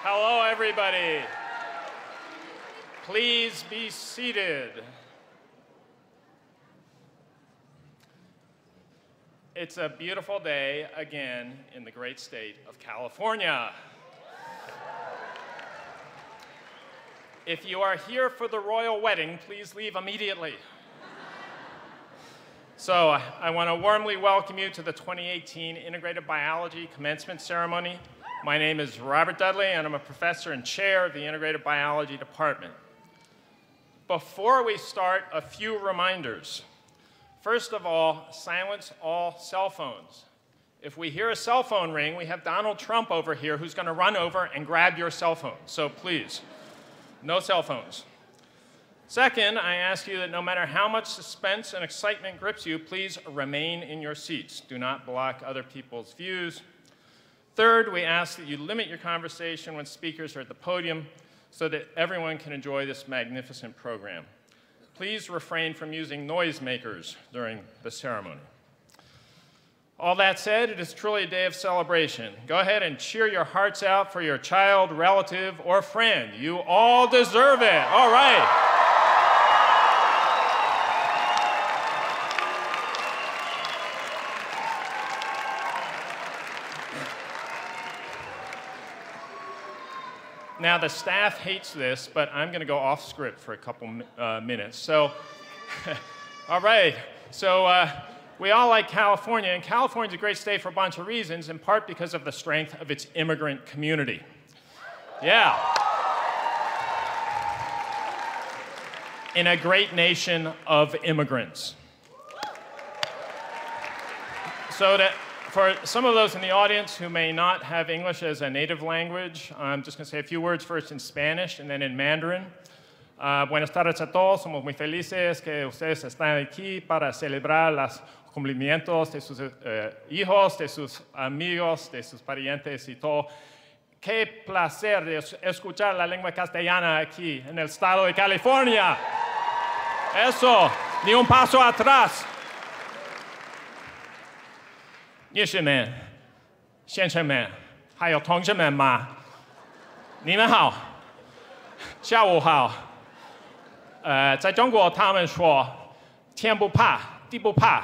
Hello, everybody. Please be seated. It's a beautiful day again in the great state of California. If you are here for the royal wedding, please leave immediately. So I want to warmly welcome you to the 2018 Integrative Biology Commencement Ceremony. My name is Robert Dudley, and I'm a professor and chair of the Integrative Biology Department. Before we start, a few reminders. First of all, silence all cell phones. If we hear a cell phone ring, we have Donald Trump over here who's going to run over and grab your cell phone. So please, no cell phones. Second, I ask you that no matter how much suspense and excitement grips you, please remain in your seats. Do not block other people's views. Third, we ask that you limit your conversation when speakers are at the podium so that everyone can enjoy this magnificent program. Please refrain from using noisemakers during the ceremony. All that said, it is truly a day of celebration. Go ahead and cheer your hearts out for your child, relative, or friend. You all deserve it. All right. Now, the staff hates this, but I'm going to go off script for a couple minutes. So, all right. So, we all like California, and California's a great state for a bunch of reasons, in part because of the strength of its immigrant community. Yeah. In a great nation of immigrants. So that for some of those in the audience who may not have English as a native language, I'm just going to say a few words first in Spanish and then in Mandarin. Buenas tardes a todos. Somos muy felices que ustedes están aquí para celebrar los cumplimientos de sus hijos, de sus amigos, de sus parientes y todo. Qué placer de escuchar la lengua castellana aquí en el estado de California. Eso, ni un paso atrás. 女士们、先生们，还有同志们吗？你们好，下午好。在中国他们说，天不怕地不怕，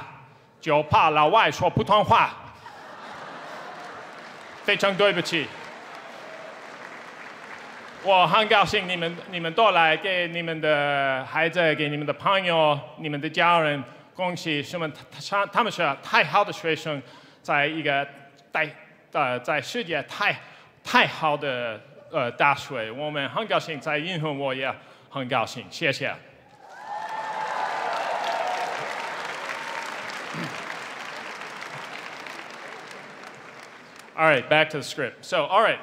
就怕老外说普通话。非常对不起，我很高兴你们都来，给你们的孩子、给你们的朋友、你们的家人恭喜他们是太好的学生。在一个在世界太好的大学，我们很高兴，在英文我也很高兴，谢谢。All right, back to the script. So, all right,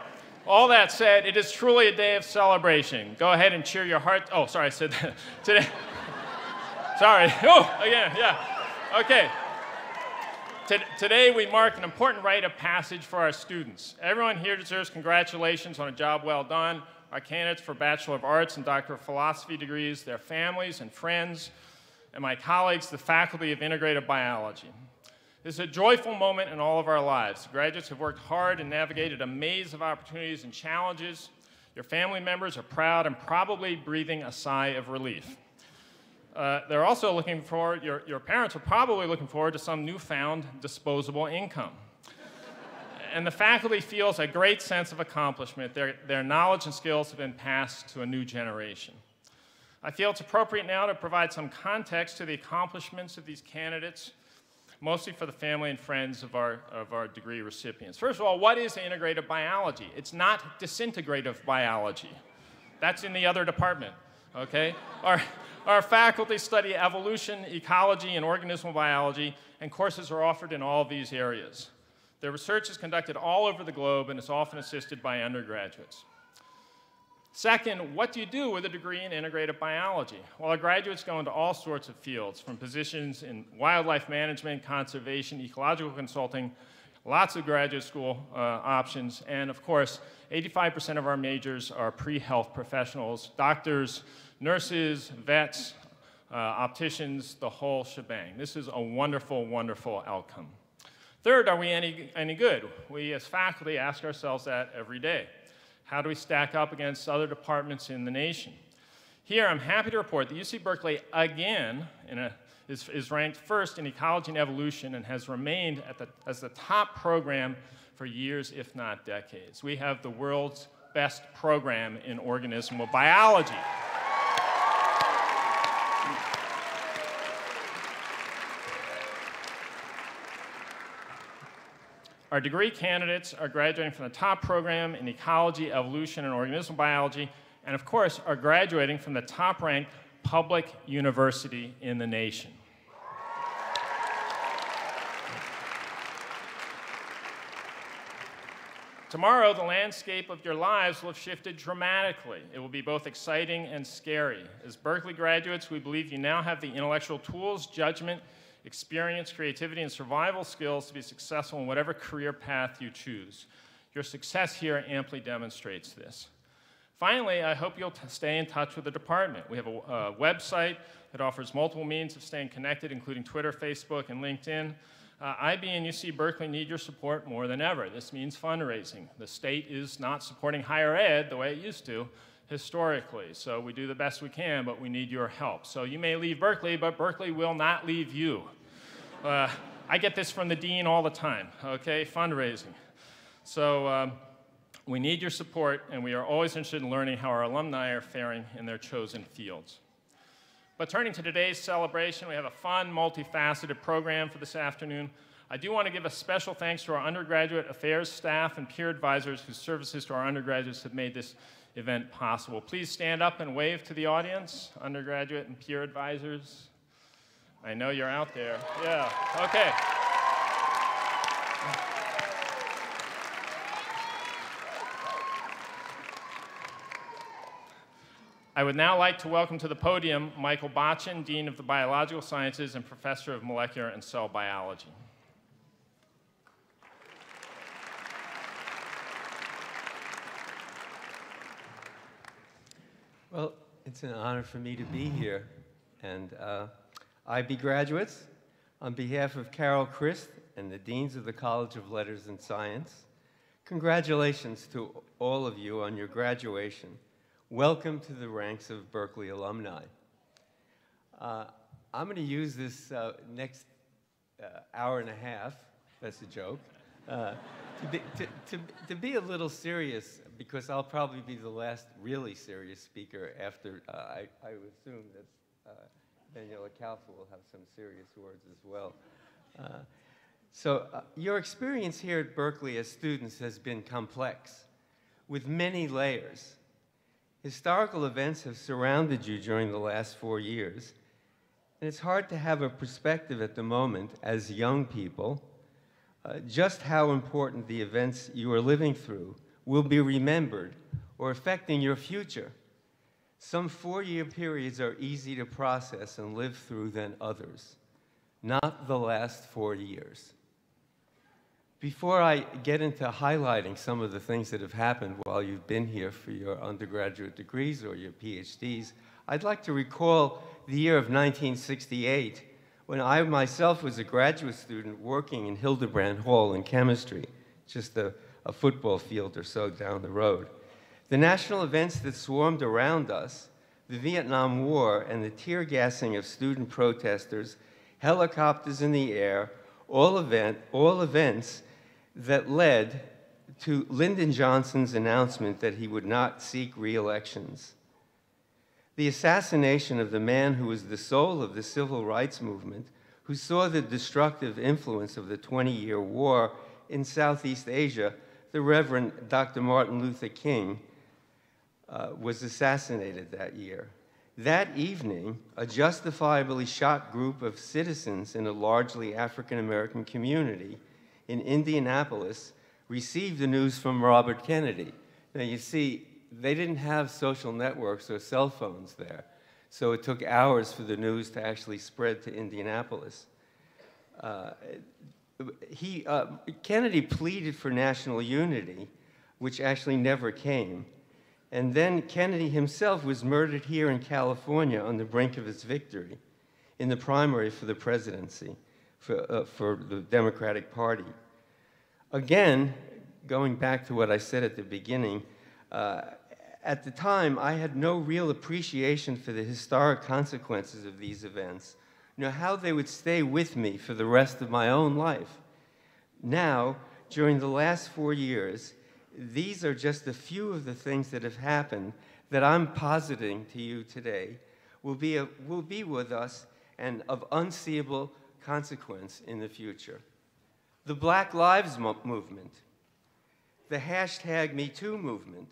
all that said, it is truly a day of celebration. Go ahead and cheer your heart. Oh, sorry, I said that today. Sorry. Oh, again, yeah. Okay. Today, we mark an important rite of passage for our students. Everyone here deserves congratulations on a job well done. Our candidates for Bachelor of Arts and Doctor of Philosophy degrees, their families and friends, and my colleagues, the faculty of Integrative Biology. This is a joyful moment in all of our lives. The graduates have worked hard and navigated a maze of opportunities and challenges. Your family members are proud and probably breathing a sigh of relief. They're also looking forward, your parents are probably looking forward to some newfound disposable income. And the faculty feels a great sense of accomplishment. Their knowledge and skills have been passed to a new generation. I feel it's appropriate now to provide some context to the accomplishments of these candidates, mostly for the family and friends of our degree recipients. First of all, what is integrative biology? It's not disintegrative biology. That's in the other department, okay? Our faculty study evolution, ecology, and organismal biology, and courses are offered in all of these areas. Their research is conducted all over the globe and is often assisted by undergraduates. Second, what do you do with a degree in integrative biology? Well, our graduates go into all sorts of fields, from positions in wildlife management, conservation, ecological consulting, lots of graduate school options, and of course, 85% of our majors are pre-health professionals, doctors, nurses, vets, opticians, the whole shebang. This is a wonderful, wonderful outcome. Third, are we any good? We as faculty ask ourselves that every day. How do we stack up against other departments in the nation? Here, I'm happy to report that UC Berkeley, again, is ranked first in ecology and evolution and has remained as the top program for years, if not decades. We have the world's best program in organismal biology. Our degree candidates are graduating from the top program in ecology, evolution, and organismal biology, and of course, are graduating from the top-ranked public university in the nation. Tomorrow, the landscape of your lives will have shifted dramatically. It will be both exciting and scary. As Berkeley graduates, we believe you now have the intellectual tools, judgment, experience, creativity, and survival skills to be successful in whatever career path you choose. Your success here amply demonstrates this. Finally, I hope you'll stay in touch with the department. We have a website that offers multiple means of staying connected, including Twitter, Facebook, and LinkedIn. IB and UC Berkeley need your support more than ever. This means fundraising. The state is not supporting higher ed the way it used to historically, so we do the best we can, but we need your help. So you may leave Berkeley, but Berkeley will not leave you. I get this from the dean all the time, okay? Fundraising. So we need your support, and we are always interested in learning how our alumni are faring in their chosen fields. But turning to today's celebration, we have a fun, multifaceted program for this afternoon. I do want to give a special thanks to our undergraduate affairs staff and peer advisors whose services to our undergraduates have made this event possible. Please stand up and wave to the audience, undergraduate and peer advisors. I know you're out there. Yeah, okay. I would now like to welcome to the podium Michael Botchin, Dean of the Biological Sciences and Professor of Molecular and Cell Biology. Well, it's an honor for me to be here. And IB graduates, on behalf of Carol Christ and the Deans of the College of Letters and Science, congratulations to all of you on your graduation. Welcome to the ranks of Berkeley alumni. I'm going to use this next hour and a half, that's a joke, to be a little serious, because I'll probably be the last really serious speaker after I would assume that Daniela Kalfa will have some serious words as well. Your experience here at Berkeley as students has been complex, with many layers. Historical events have surrounded you during the last 4 years, and it's hard to have a perspective at the moment as young people just how important the events you are living through will be remembered or affecting your future. Some 4-year periods are easy to process and live through than others, not the last 4 years. Before I get into highlighting some of the things that have happened while you've been here for your undergraduate degrees or your PhDs, I'd like to recall the year of 1968, when I myself was a graduate student working in Hildebrand Hall in chemistry, just a football field or so down the road. The national events that swarmed around us, the Vietnam War and the tear gassing of student protesters, helicopters in the air, all events that led to Lyndon Johnson's announcement that he would not seek re-elections. The assassination of the man who was the soul of the civil rights movement, who saw the destructive influence of the 20-year war in Southeast Asia, the Reverend Dr. Martin Luther King, was assassinated that year. That evening, a justifiably shocked group of citizens in a largely African-American community in Indianapolis received the news from Robert Kennedy. Now, you see, they didn't have social networks or cell phones there, so it took hours for the news to actually spread to Indianapolis. Kennedy pleaded for national unity, which actually never came. And then Kennedy himself was murdered here in California on the brink of his victory in the primary for the presidency for the Democratic Party. Again, going back to what I said at the beginning, At the time, I had no real appreciation for the historic consequences of these events, how they would stay with me for the rest of my own life. Now, during the last 4 years, these are just a few of the things that have happened that I'm positing to you today will be with us and of unseeable consequence in the future. The Black Lives Movement, the #MeToo movement,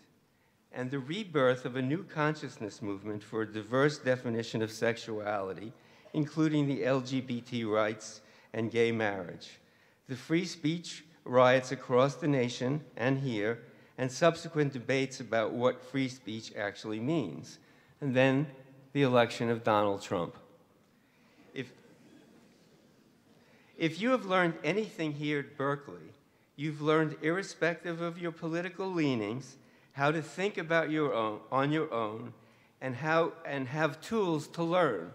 and the rebirth of a new consciousness movement for a diverse definition of sexuality, including the LGBT rights and gay marriage, the free speech riots across the nation and here, and subsequent debates about what free speech actually means, and then the election of Donald Trump. If you have learned anything here at Berkeley, you've learned, irrespective of your political leanings, how to think about on your own and have tools to learn.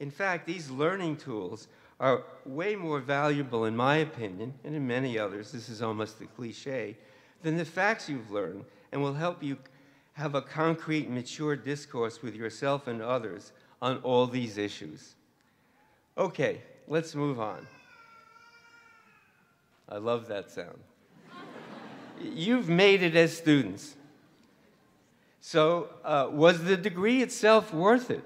In fact, these learning tools are way more valuable, in my opinion, and in many others, this is almost a cliche, than the facts you've learned, and will help you have a concrete, mature discourse with yourself and others on all these issues. Okay, let's move on. I love that sound. You've made it as students. So was the degree itself worth it?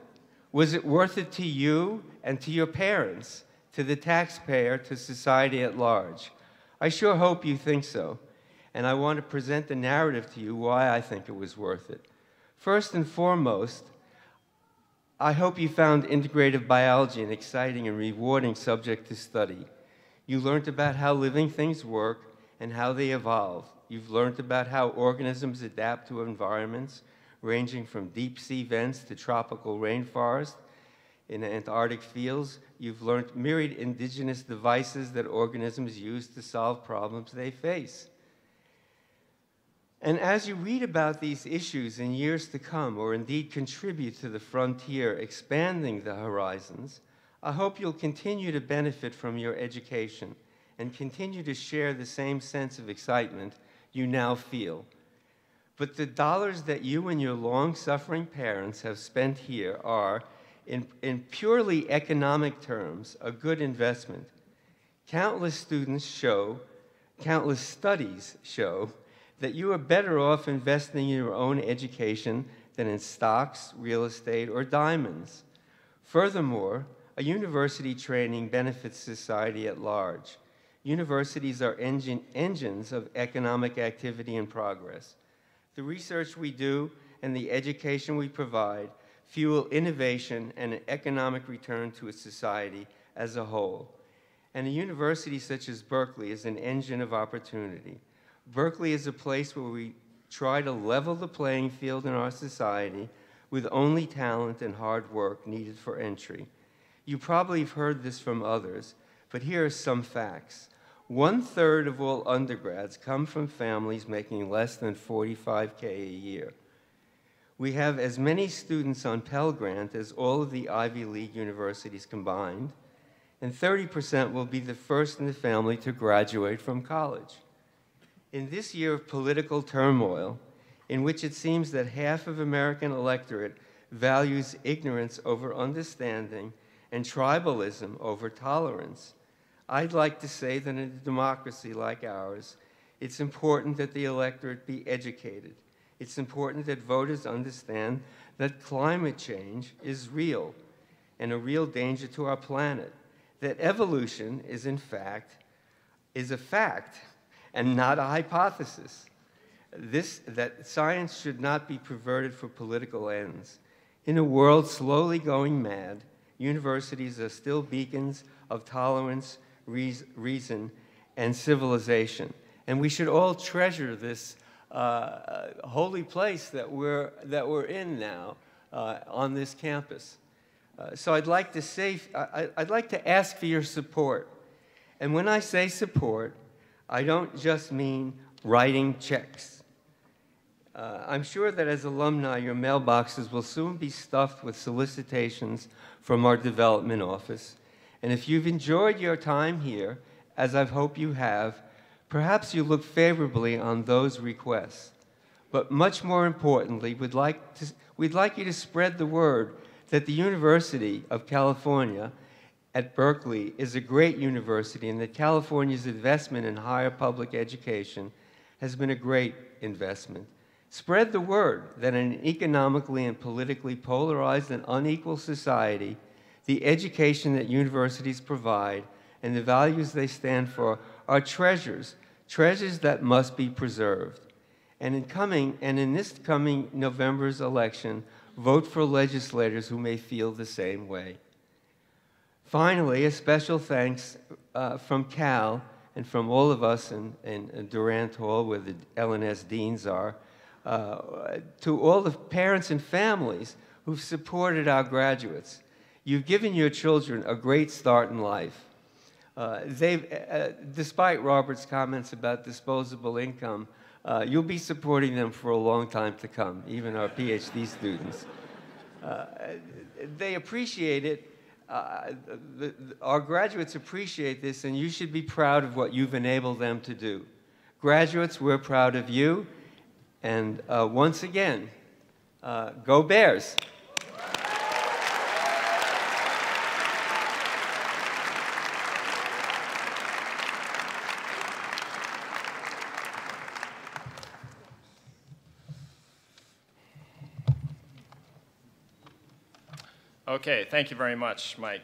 Was it worth it to you and to your parents, to the taxpayer, to society at large? I sure hope you think so. And I want to present the narrative to you why I think it was worth it. First and foremost, I hope you found integrative biology an exciting and rewarding subject to study. You learned about how living things work and how they evolve. You've learned about how organisms adapt to environments, ranging from deep sea vents to tropical rainforests in Antarctic fields. You've learned myriad indigenous devices that organisms use to solve problems they face. And as you read about these issues in years to come, or indeed contribute to the frontier, expanding the horizons, I hope you'll continue to benefit from your education and continue to share the same sense of excitement you now feel. But the dollars that you and your long-suffering parents have spent here are, in purely economic terms, a good investment. Countless studies show that you are better off investing in your own education than in stocks, real estate, or diamonds. Furthermore, a university training benefits society at large. Universities are engines of economic activity and progress. The research we do and the education we provide fuel innovation and an economic return to a society as a whole. And a university such as Berkeley is an engine of opportunity. Berkeley is a place where we try to level the playing field in our society with only talent and hard work needed for entry. You probably have heard this from others, but here are some facts. 1/3 of all undergrads come from families making less than $45K a year. We have as many students on Pell Grant as all of the Ivy League universities combined, and 30% will be the first in the family to graduate from college. In this year of political turmoil, in which it seems that half of American electorate values ignorance over understanding and tribalism over tolerance, I'd like to say that in a democracy like ours, it's important that the electorate be educated. It's important that voters understand that climate change is real and a real danger to our planet, that evolution is a fact and not a hypothesis. That science should not be perverted for political ends. In a world slowly going mad, universities are still beacons of tolerance, reason, and civilization. And we should all treasure this holy place that we're in now on this campus. So I'd like to ask for your support. And when I say support, I don't just mean writing checks. I'm sure that as alumni, your mailboxes will soon be stuffed with solicitations from our development office. And if you've enjoyed your time here, as I hope you have, perhaps you look favorably on those requests. But much more importantly, we'd like you to spread the word that the University of California at Berkeley is a great university and that California's investment in higher public education has been a great investment. Spread the word that in an economically and politically polarized and unequal society, the education that universities provide and the values they stand for are treasures that must be preserved. And in this coming November's election, vote for legislators who may feel the same way. Finally, a special thanks from Cal and from all of us in Durant Hall, where the L&S deans are, to all the parents and families who've supported our graduates. You've given your children a great start in life. Despite Robert's comments about disposable income, you'll be supporting them for a long time to come, even our PhD students. They appreciate it. Our graduates appreciate this, and you should be proud of what you've enabled them to do. Graduates, we're proud of you. And once again, go Bears. Okay, thank you very much, Mike.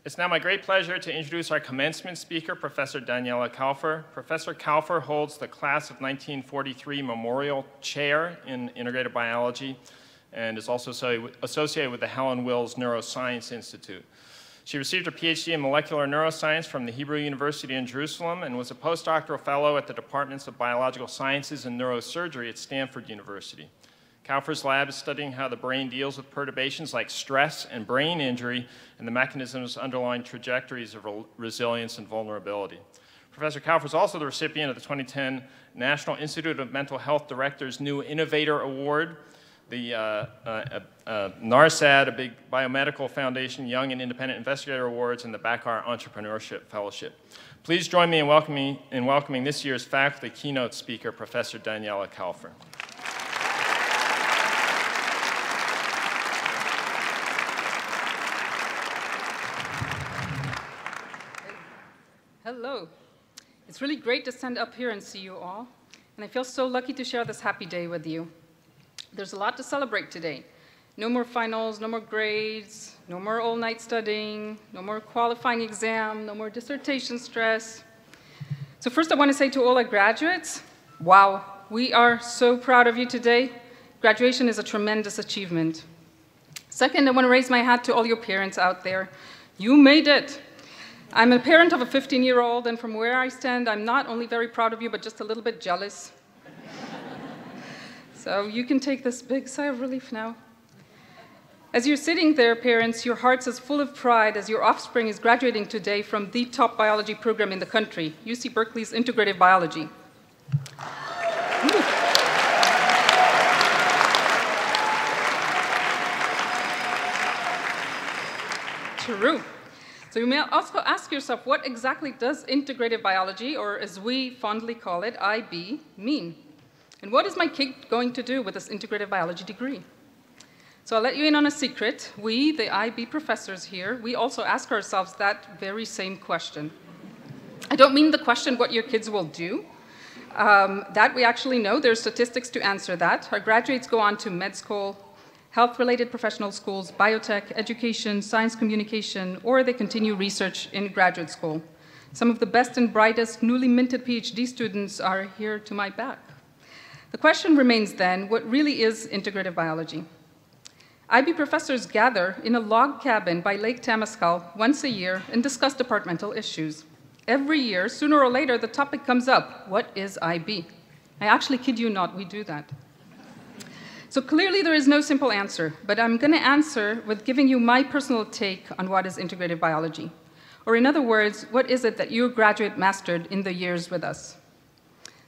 It's now my great pleasure to introduce our commencement speaker, Professor Daniela Kaufer. Professor Kaufer holds the Class of 1943 Memorial Chair in Integrative Biology and is also associated with the Helen Wills Neuroscience Institute. She received her PhD in molecular neuroscience from the Hebrew University in Jerusalem and was a postdoctoral fellow at the Departments of Biological Sciences and Neurosurgery at Stanford University. Kaufer's lab is studying how the brain deals with perturbations like stress and brain injury and the mechanisms underlying trajectories of resilience and vulnerability. Professor Kaufer is also the recipient of the 2010 National Institute of Mental Health Directors' New Innovator Award, the NARSAD, a big biomedical foundation, Young and Independent Investigator Awards, and the Bakar Entrepreneurship Fellowship. Please join me in welcoming this year's faculty keynote speaker, Professor Daniela Kaufer. Hello. It's really great to stand up here and see you all, and I feel so lucky to share this happy day with you. There's a lot to celebrate today. No more finals, no more grades, no more all-night studying, no more qualifying exam, no more dissertation stress. So first I want to say to all our graduates, wow, we are so proud of you today. Graduation is a tremendous achievement. Second, I want to raise my hat to all your parents out there. You made it. I'm a parent of a 15-year-old, and from where I stand, I'm not only very proud of you, but just a little bit jealous. So you can take this big sigh of relief now. As you're sitting there, parents, your heart's as full of pride as your offspring is graduating today from the top biology program in the country, UC Berkeley's Integrative Biology. True. So you may also ask yourself, what exactly does integrative biology, or as we fondly call it, IB, mean? And what is my kid going to do with this integrative biology degree? So I'll let you in on a secret. We, the IB professors here, we also ask ourselves that very same question. I don't mean the question what your kids will do. That we actually know. There's statistics to answer that. Our graduates go on to med school, health-related professional schools, biotech, education, science communication, or they continue research in graduate school. Some of the best and brightest newly minted PhD students are here to my back. The question remains then, what really is integrative biology? IB professors gather in a log cabin by Lake Temescal once a year and discuss departmental issues. Every year, sooner or later, the topic comes up, what is IB? I actually kid you not, we do that. So clearly there is no simple answer, but I'm going to answer with giving you my personal take on what is integrative biology. Or in other words, what is it that your graduate mastered in the years with us?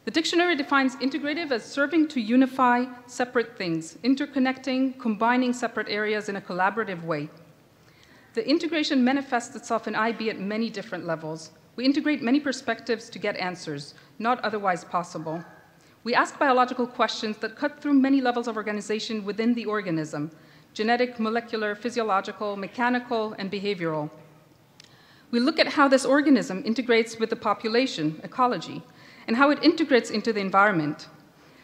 The dictionary defines integrative as serving to unify separate things, interconnecting, combining separate areas in a collaborative way. The integration manifests itself in IB at many different levels. We integrate many perspectives to get answers, not otherwise possible. We ask biological questions that cut through many levels of organization within the organism: genetic, molecular, physiological, mechanical, and behavioral. We look at how this organism integrates with the population, ecology, and how it integrates into the environment.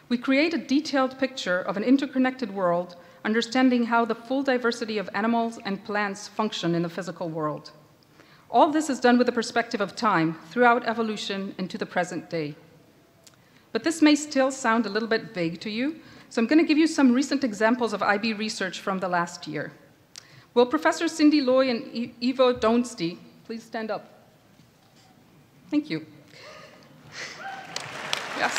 We create a detailed picture of an interconnected world, understanding how the full diversity of animals and plants function in the physical world. All this is done with the perspective of time, throughout evolution and to the present day. But this may still sound a little bit vague to you, so I'm going to give you some recent examples of IB research from the last year. Will Professor Cindy Loy and Ivo Donsti please stand up? Thank you. Yes.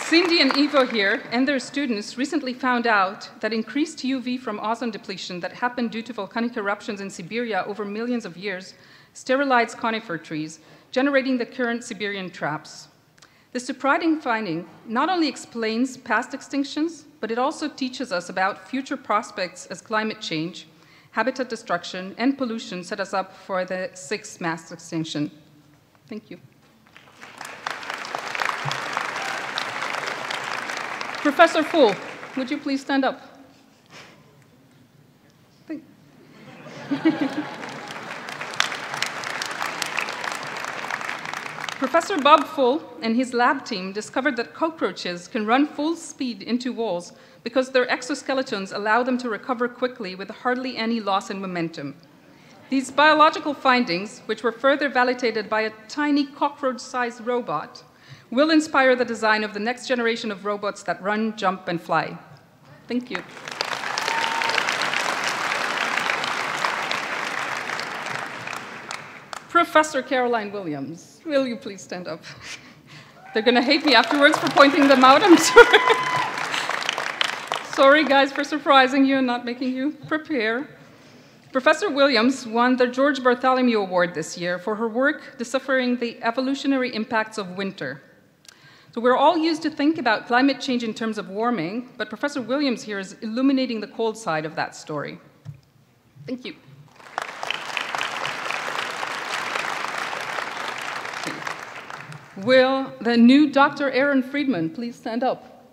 Cindy and Ivo here and their students recently found out that increased UV from ozone depletion that happened due to volcanic eruptions in Siberia over millions of years sterilized conifer trees, generating the current Siberian traps. This surprising finding not only explains past extinctions, but it also teaches us about future prospects as climate change, habitat destruction, and pollution set us up for the 6th mass extinction. Thank you. Professor Full, would you please stand up? Professor Bob Full and his lab team discovered that cockroaches can run full speed into walls because their exoskeletons allow them to recover quickly with hardly any loss in momentum. These biological findings, which were further validated by a tiny cockroach-sized robot, will inspire the design of the next generation of robots that run, jump, and fly. Thank you. Professor Caroline Williams, will you please stand up? They're going to hate me afterwards for pointing them out, I'm sorry. Sorry, guys, for surprising you and not making you prepare. Professor Williams won the George Bartholomew Award this year for her work deciphering the evolutionary impacts of winter. So we're all used to think about climate change in terms of warming, but Professor Williams here is illuminating the cold side of that story. Thank you. Will the new Dr. Aaron Friedman please stand up?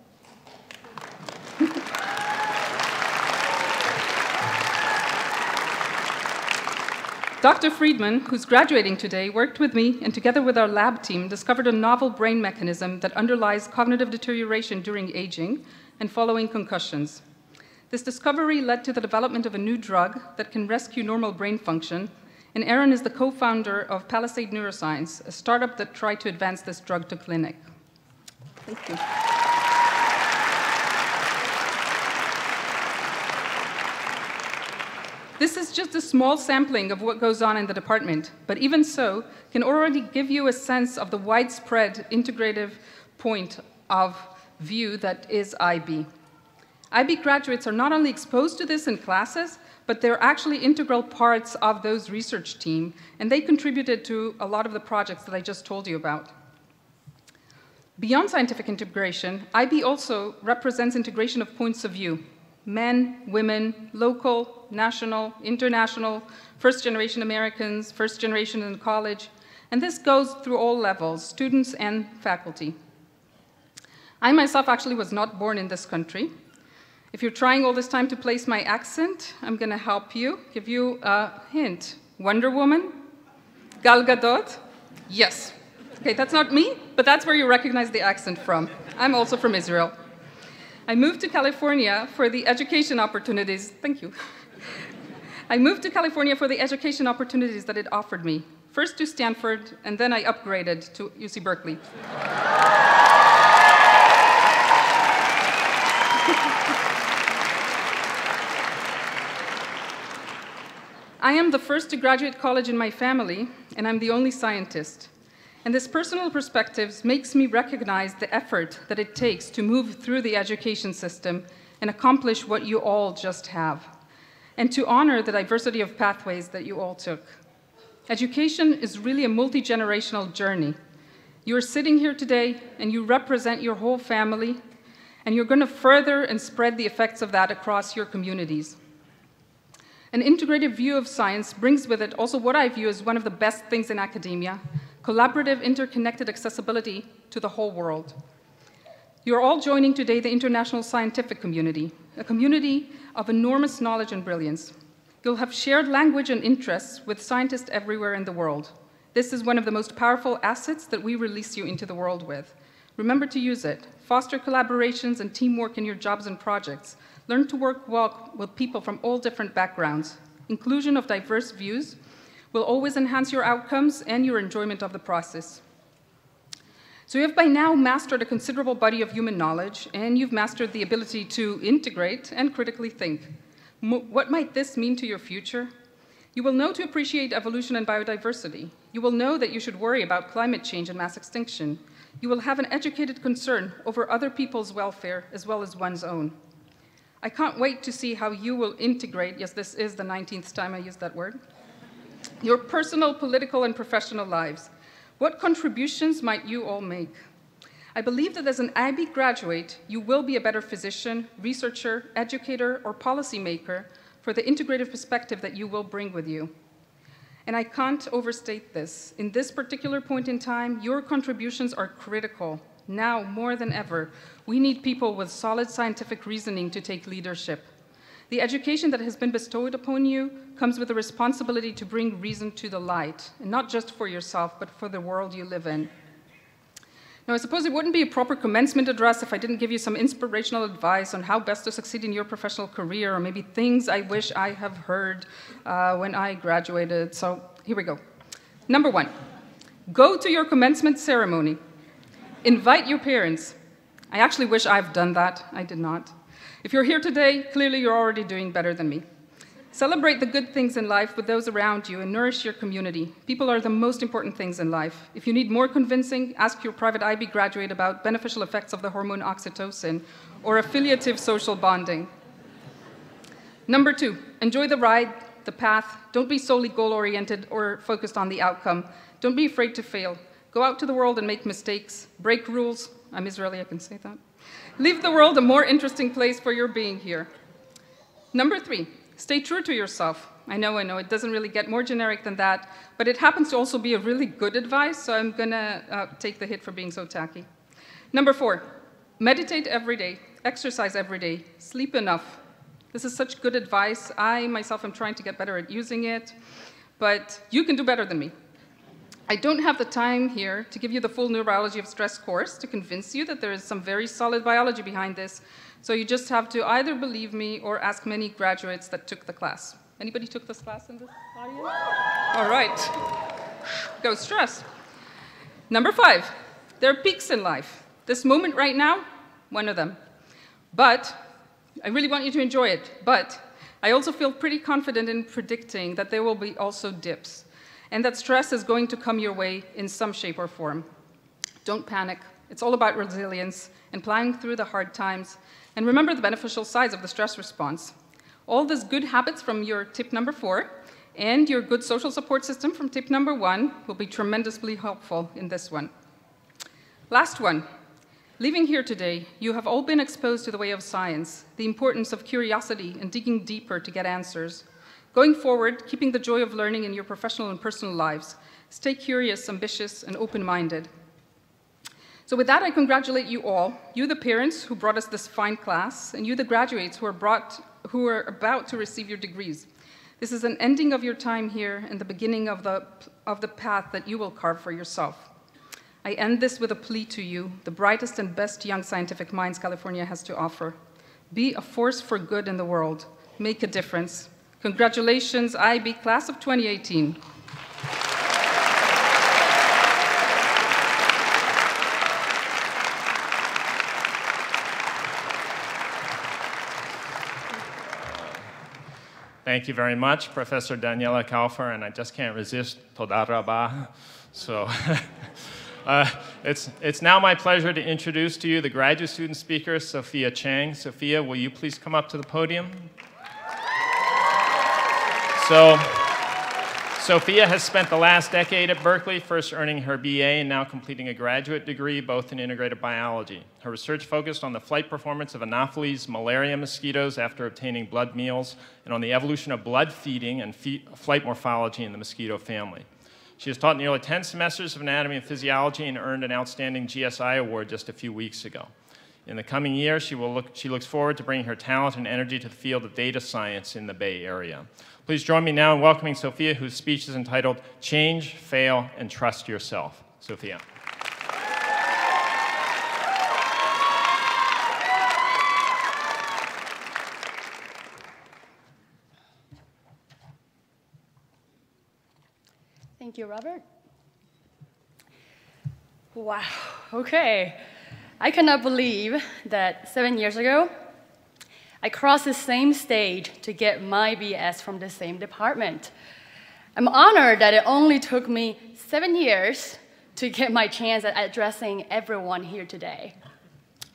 Dr. Friedman, who's graduating today, worked with me and together with our lab team discovered a novel brain mechanism that underlies cognitive deterioration during aging and following concussions. This discovery led to the development of a new drug that can rescue normal brain function, and Aaron is the co-founder of Palisade Neuroscience, a startup that tried to advance this drug to clinic. Thank you. This is just a small sampling of what goes on in the department, but even so, can already give you a sense of the widespread integrative point of view that is IB. IB graduates are not only exposed to this in classes, but they're actually integral parts of those research team, and they contributed to a lot of the projects that I just told you about. Beyond scientific integration, IB also represents integration of points of view: men, women, local, national, international, first-generation Americans, first-generation in college, and this goes through all levels, students and faculty. I myself actually was not born in this country. If you're trying all this time to place my accent, I'm going to help you, give you a hint. Wonder Woman? Gal Gadot? Yes. Okay, that's not me, but that's where you recognize the accent from. I'm also from Israel. I moved to California for the education opportunities. Thank you. I moved to California for the education opportunities that it offered me. First to Stanford, and then I upgraded to UC Berkeley. I am the first to graduate college in my family, and I'm the only scientist. And this personal perspective makes me recognize the effort that it takes to move through the education system and accomplish what you all just have, and to honor the diversity of pathways that you all took. Education is really a multi-generational journey. You are sitting here today, and you represent your whole family, and you're going to further and spread the effects of that across your communities. An integrative view of science brings with it also what I view as one of the best things in academia: collaborative, interconnected accessibility to the whole world. You're all joining today the international scientific community, a community of enormous knowledge and brilliance. You'll have shared language and interests with scientists everywhere in the world. This is one of the most powerful assets that we release you into the world with. Remember to use it. Foster collaborations and teamwork in your jobs and projects. Learn to work well with people from all different backgrounds. Inclusion of diverse views will always enhance your outcomes and your enjoyment of the process. So you have by now mastered a considerable body of human knowledge, and you've mastered the ability to integrate and critically think. What might this mean to your future? You will know to appreciate evolution and biodiversity. You will know that you should worry about climate change and mass extinction. You will have an educated concern over other people's welfare as well as one's own. I can't wait to see how you will integrate, yes, this is the 19th time I used that word, your personal, political, and professional lives. What contributions might you all make? I believe that as an IB graduate, you will be a better physician, researcher, educator, or policymaker for the integrative perspective that you will bring with you. And I can't overstate this. In this particular point in time, your contributions are critical. Now, more than ever, we need people with solid scientific reasoning to take leadership. The education that has been bestowed upon you comes with a responsibility to bring reason to the light, and not just for yourself, but for the world you live in. Now, I suppose it wouldn't be a proper commencement address if I didn't give you some inspirational advice on how best to succeed in your professional career, or maybe things I wish I have heard when I graduated. So here we go. Number one, go to your commencement ceremony. Invite your parents. I actually wish I've done that. I did not. If you're here today, clearly you're already doing better than me. Celebrate the good things in life with those around you and nourish your community. People are the most important things in life. If you need more convincing, ask your private IB graduate about beneficial effects of the hormone oxytocin or affiliative social bonding. Number two, enjoy the ride, the path. Don't be solely goal-oriented or focused on the outcome. Don't be afraid to fail. Go out to the world and make mistakes. Break rules. I'm Israeli, I can say that. Leave the world a more interesting place for your being here. Number three, stay true to yourself. I know, it doesn't really get more generic than that, but it happens to also be a really good advice, so I'm gonna take the hit for being so tacky. Number four, meditate every day, exercise every day, sleep enough. This is such good advice. I myself am trying to get better at using it, but you can do better than me. I don't have the time here to give you the full neurology of stress course to convince you that there is some very solid biology behind this, so you just have to either believe me or ask many graduates that took the class. Anybody took this class in this audience? All right. Go stress. Number five, there are peaks in life. This moment right now, one of them. But I really want you to enjoy it. But I also feel pretty confident in predicting that there will be also dips, and that stress is going to come your way in some shape or form. Don't panic. It's all about resilience and plowing through the hard times. And remember the beneficial sides of the stress response. All these good habits from your tip number 4 and your good social support system from tip number 1 will be tremendously helpful in this one. Last one. Leaving here today, you have all been exposed to the way of science, the importance of curiosity and digging deeper to get answers. Going forward, keeping the joy of learning in your professional and personal lives. Stay curious, ambitious, and open-minded. So with that, I congratulate you all, you the parents who brought us this fine class, and you the graduates who are about to receive your degrees. This is an ending of your time here and the beginning of the path that you will carve for yourself. I end this with a plea to you, the brightest and best young scientific minds California has to offer. Be a force for good in the world. Make a difference. Congratulations, IB Class of 2018. Thank you very much, Professor Daniela Kaufer, and I just can't resist Toda Rabah. So it's now my pleasure to introduce to you the graduate student speaker, Sophia Chang. Sophia, will you please come up to the podium? So, Sophia has spent the last decade at Berkeley, first earning her BA and now completing a graduate degree, both in integrative biology. Her research focused on the flight performance of Anopheles malaria mosquitoes after obtaining blood meals and on the evolution of blood feeding and flight morphology in the mosquito family. She has taught nearly 10 semesters of anatomy and physiology and earned an outstanding GSI award just a few weeks ago. In the coming year, she looks forward to bringing her talent and energy to the field of data science in the Bay Area. Please join me now in welcoming Sophia, whose speech is entitled Change, Fail, and Trust Yourself. Sophia. Thank you, Robert. Wow, okay. I cannot believe that 7 years ago, I crossed the same stage to get my BS from the same department. I'm honored that it only took me 7 years to get my chance at addressing everyone here today.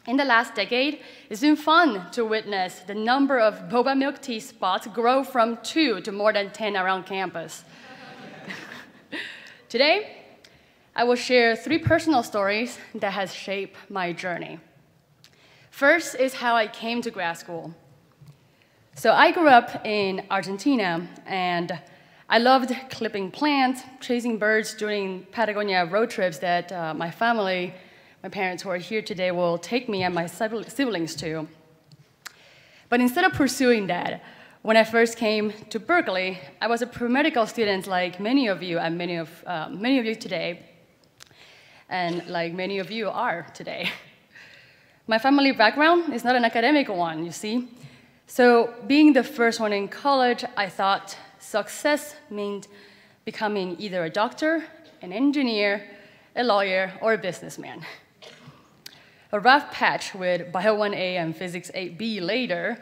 In the last decade, it's been fun to witness the number of boba milk tea spots grow from 2 to more than 10 around campus. Today, I will share 3 personal stories that has shaped my journey. First is how I came to grad school. So I grew up in Argentina, and I loved clipping plants, chasing birds during Patagonia road trips that my family, my parents who are here today, will take me and my siblings to. But instead of pursuing that, when I first came to Berkeley, I was a pre-medical student like many of you and many of you today, and like many of you are today. My family background is not an academic one, you see. So being the first one in college, I thought success meant becoming either a doctor, an engineer, a lawyer, or a businessman. A rough patch with Bio 1A and Physics 8B later,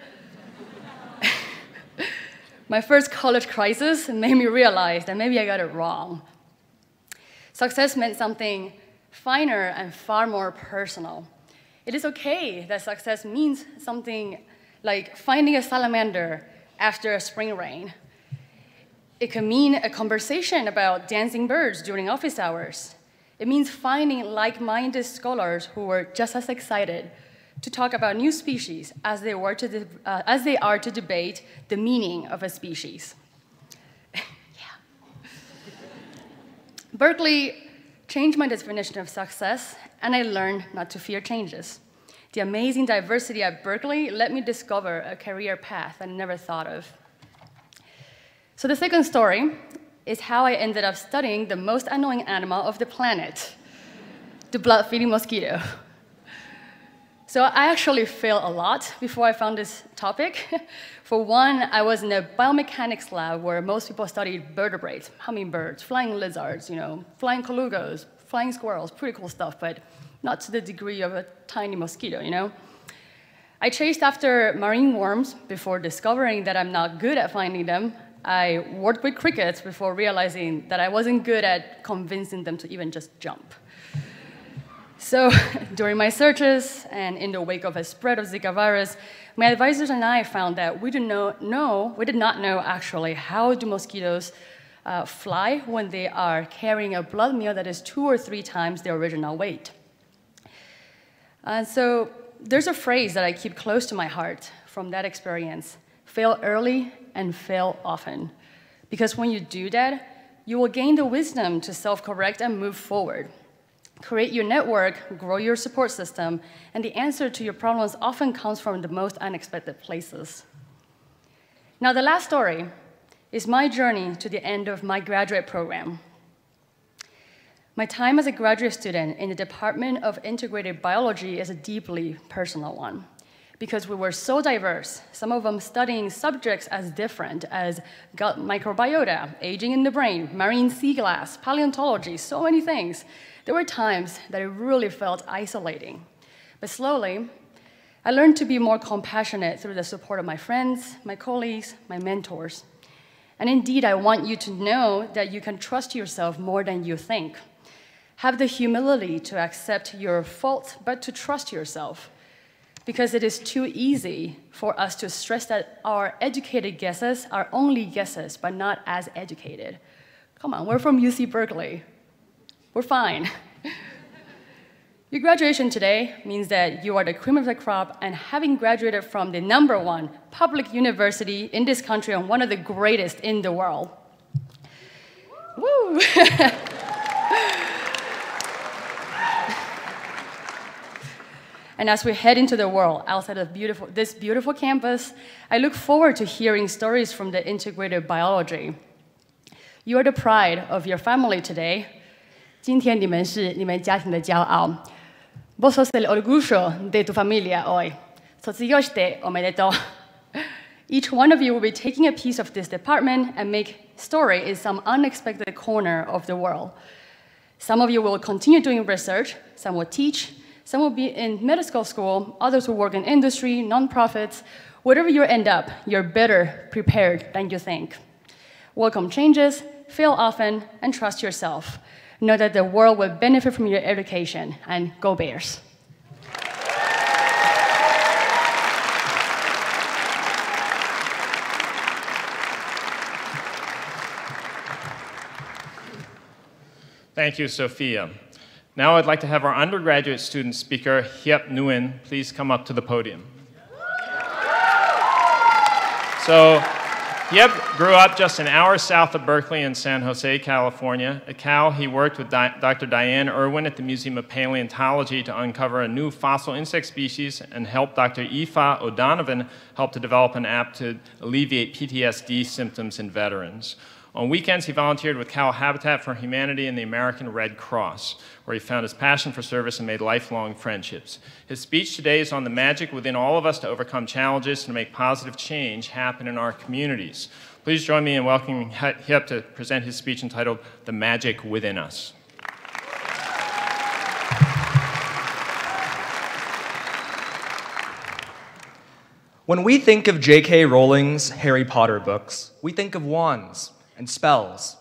my first college crisis made me realize that maybe I got it wrong. Success meant something finer and far more personal. It is okay that success means something like finding a salamander after a spring rain. It can mean a conversation about dancing birds during office hours. It means finding like-minded scholars who were just as excited to talk about new species as they are to debate the meaning of a species. Yeah. Berkeley changed my definition of success, and I learned not to fear changes. The amazing diversity at Berkeley let me discover a career path I never thought of. So the second story is how I ended up studying the most annoying animal of the planet, the blood-feeding mosquito. So I actually failed a lot before I found this topic. For one, I was in a biomechanics lab where most people studied vertebrates, hummingbirds, flying lizards, flying colugos, flying squirrels, pretty cool stuff, but not to the degree of a tiny mosquito, I chased after marine worms before discovering that I'm not good at finding them. I worked with crickets before realizing that I wasn't good at convincing them to even just jump. So during my searches and in the wake of a spread of Zika virus, my advisors and I found that we did not know actually how do mosquitoes fly when they are carrying a blood meal that is 2 or 3 times their original weight. And so there's a phrase that I keep close to my heart from that experience: fail early and fail often. Because when you do that, you will gain the wisdom to self-correct and move forward. Create your network, grow your support system, and the answer to your problems often comes from the most unexpected places. Now, the last story is my journey to the end of my graduate program. My time as a graduate student in the Department of Integrative Biology is a deeply personal one, because we were so diverse, some of them studying subjects as different as gut microbiota, aging in the brain, marine sea glass, paleontology, so many things. There were times that it really felt isolating. But slowly, I learned to be more compassionate through the support of my friends, my colleagues, my mentors. And indeed, I want you to know that you can trust yourself more than you think. Have the humility to accept your faults, but to trust yourself. Because it is too easy for us to stress that our educated guesses are only guesses, but not as educated. Come on, we're from UC Berkeley. We're fine. Your graduation today means that you are the cream of the crop, and having graduated from the #1 public university in this country and one of the greatest in the world. Woo! And as we head into the world outside of this beautiful campus, I look forward to hearing stories from the Integrative Biology. You are the pride of your family today. 今天你们是你们家庭的骄傲。Vos sos el orgullo de tu familia hoy. Sotsigyoshite omedetou. Each one of you will be taking a piece of this department and make story in some unexpected corner of the world. Some of you will continue doing research, some will teach, some will be in medical school, others will work in industry, nonprofits. Wherever you end up, you're better prepared than you think. Welcome changes, fail often, and trust yourself. Know that the world will benefit from your education, and go Bears. Thank you, Sophia. Now I'd like to have our undergraduate student speaker, Hyep Nguyen, please come up to the podium. So, Hyep grew up just an hour south of Berkeley in San Jose, California. At Cal, he worked with Dr. Diane Irwin at the Museum of Paleontology to uncover a new fossil insect species and help Dr. Aoife O'Donovan help to develop an app to alleviate PTSD symptoms in veterans. On weekends, he volunteered with Cal Habitat for Humanity and the American Red Cross, where he found his passion for service and made lifelong friendships. His speech today is on the magic within all of us to overcome challenges and to make positive change happen in our communities. Please join me in welcoming Hyep to present his speech entitled, The Magic Within Us. When we think of J.K. Rowling's Harry Potter books, we think of wands and spells.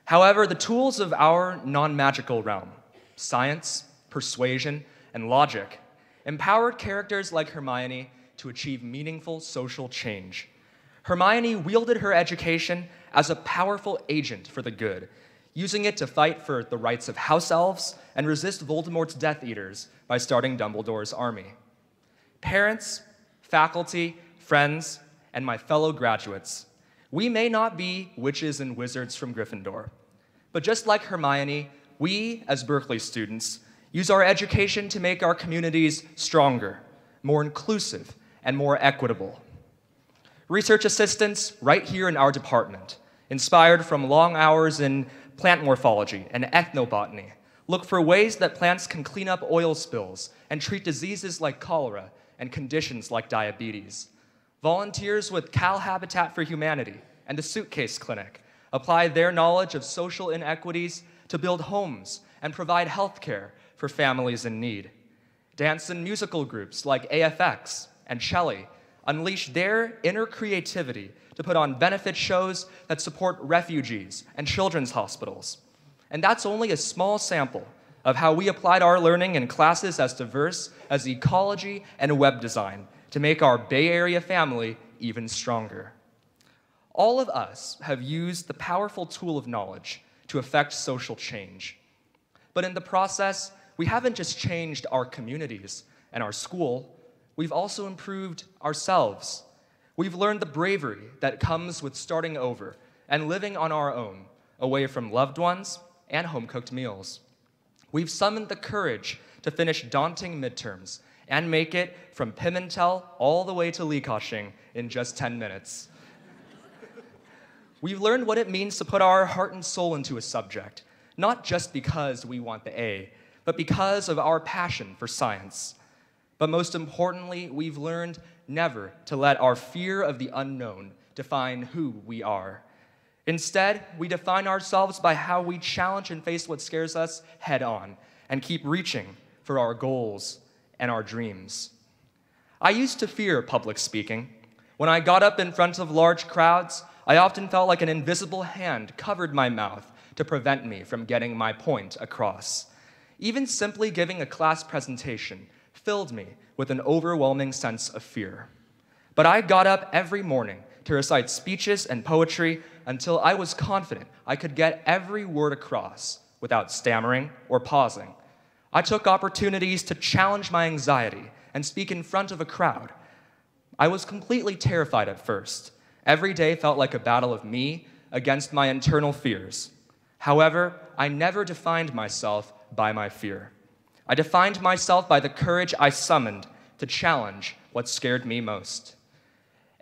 However, the tools of our non-magical realm, science, persuasion, and logic, empowered characters like Hermione to achieve meaningful social change. Hermione wielded her education as a powerful agent for the good, using it to fight for the rights of house elves and resist Voldemort's Death Eaters by starting Dumbledore's army. Parents, faculty, friends, and my fellow graduates, we may not be witches and wizards from Gryffindor, but just like Hermione, we, as Berkeley students, use our education to make our communities stronger, more inclusive, and more equitable. Research assistants right here in our department, inspired from long hours in plant morphology and ethnobotany, look for ways that plants can clean up oil spills and treat diseases like cholera and conditions like diabetes. Volunteers with Cal Habitat for Humanity and the Suitcase Clinic apply their knowledge of social inequities to build homes and provide health care for families in need. Dance and musical groups like AFX and Shelley unleash their inner creativity to put on benefit shows that support refugees and children's hospitals. And that's only a small sample of how we applied our learning in classes as diverse as ecology and web design to make our Bay Area family even stronger. All of us have used the powerful tool of knowledge to affect social change. But in the process, we haven't just changed our communities and our school, we've also improved ourselves. We've learned the bravery that comes with starting over and living on our own, away from loved ones and home-cooked meals. We've summoned the courage to finish daunting midterms and make it from Pimentel all the way to Likashing in just 10 minutes. We've learned what it means to put our heart and soul into a subject, not just because we want the A, but because of our passion for science. But most importantly, we've learned never to let our fear of the unknown define who we are. Instead, we define ourselves by how we challenge and face what scares us head on and keep reaching for our goals and our dreams. I used to fear public speaking. When I got up in front of large crowds, I often felt like an invisible hand covered my mouth to prevent me from getting my point across. Even simply giving a class presentation filled me with an overwhelming sense of fear. But I got up every morning to recite speeches and poetry until I was confident I could get every word across without stammering or pausing. I took opportunities to challenge my anxiety and speak in front of a crowd. I was completely terrified at first. Every day felt like a battle of me against my internal fears. However, I never defined myself by my fear. I defined myself by the courage I summoned to challenge what scared me most.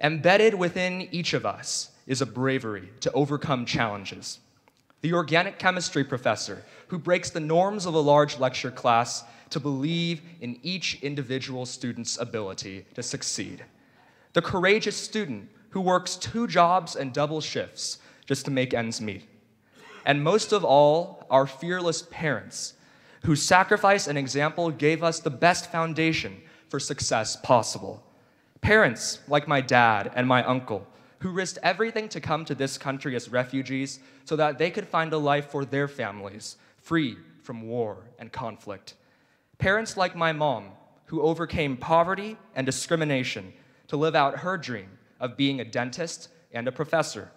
Embedded within each of us is a bravery to overcome challenges. The organic chemistry professor who breaks the norms of a large lecture class to believe in each individual student's ability to succeed. The courageous student who works 2 jobs and double shifts just to make ends meet. And most of all, our fearless parents, whose sacrifice and example gave us the best foundation for success possible. Parents like my dad and my uncle, who risked everything to come to this country as refugees so that they could find a life for their families, free from war and conflict. Parents like my mom, who overcame poverty and discrimination to live out her dream of being a dentist and a professor.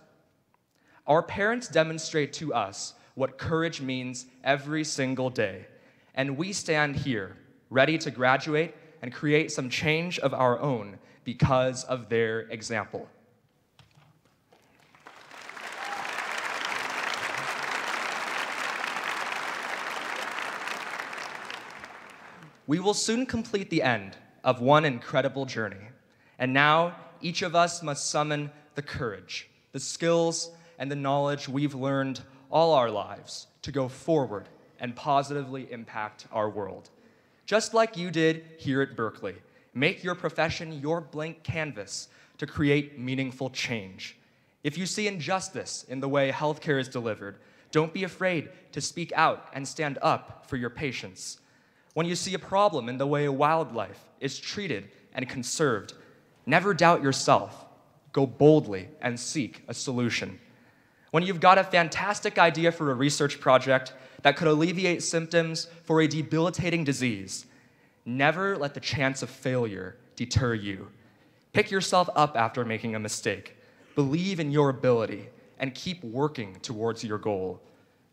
Our parents demonstrate to us what courage means every single day, and we stand here, ready to graduate and create some change of our own because of their example. We will soon complete the end of one incredible journey, and now each of us must summon the courage, the skills, and the knowledge we've learned all our lives to go forward and positively impact our world. Just like you did here at Berkeley, make your profession your blank canvas to create meaningful change. If you see injustice in the way healthcare is delivered, don't be afraid to speak out and stand up for your patients. When you see a problem in the way wildlife is treated and conserved, never doubt yourself. Go boldly and seek a solution. When you've got a fantastic idea for a research project that could alleviate symptoms for a debilitating disease, never let the chance of failure deter you. Pick yourself up after making a mistake. Believe in your ability and keep working towards your goal.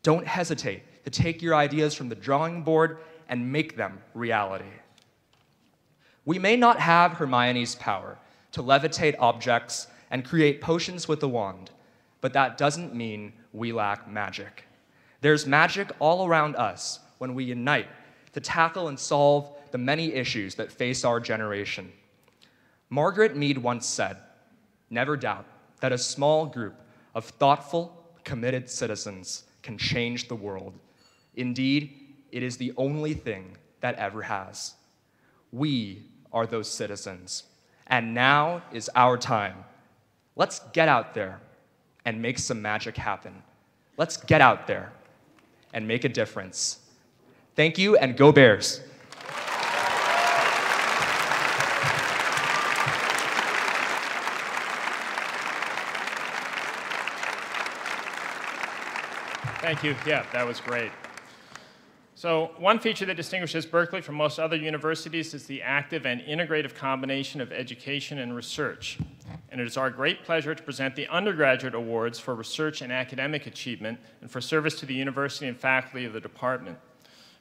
Don't hesitate to take your ideas from the drawing board and make them reality. We may not have Hermione's power to levitate objects and create potions with a wand, but that doesn't mean we lack magic. There's magic all around us when we unite to tackle and solve the many issues that face our generation. Margaret Mead once said, "Never doubt that a small group of thoughtful, committed citizens can change the world. Indeed, it is the only thing that ever has." We are those citizens, and now is our time. Let's get out there and make some magic happen. Let's get out there and make a difference. Thank you, and go Bears. Thank you. Yeah, that was great. So one feature that distinguishes Berkeley from most other universities is the active and integrative combination of education and research. And it is our great pleasure to present the Undergraduate Awards for research and academic achievement and for service to the university and faculty of the department.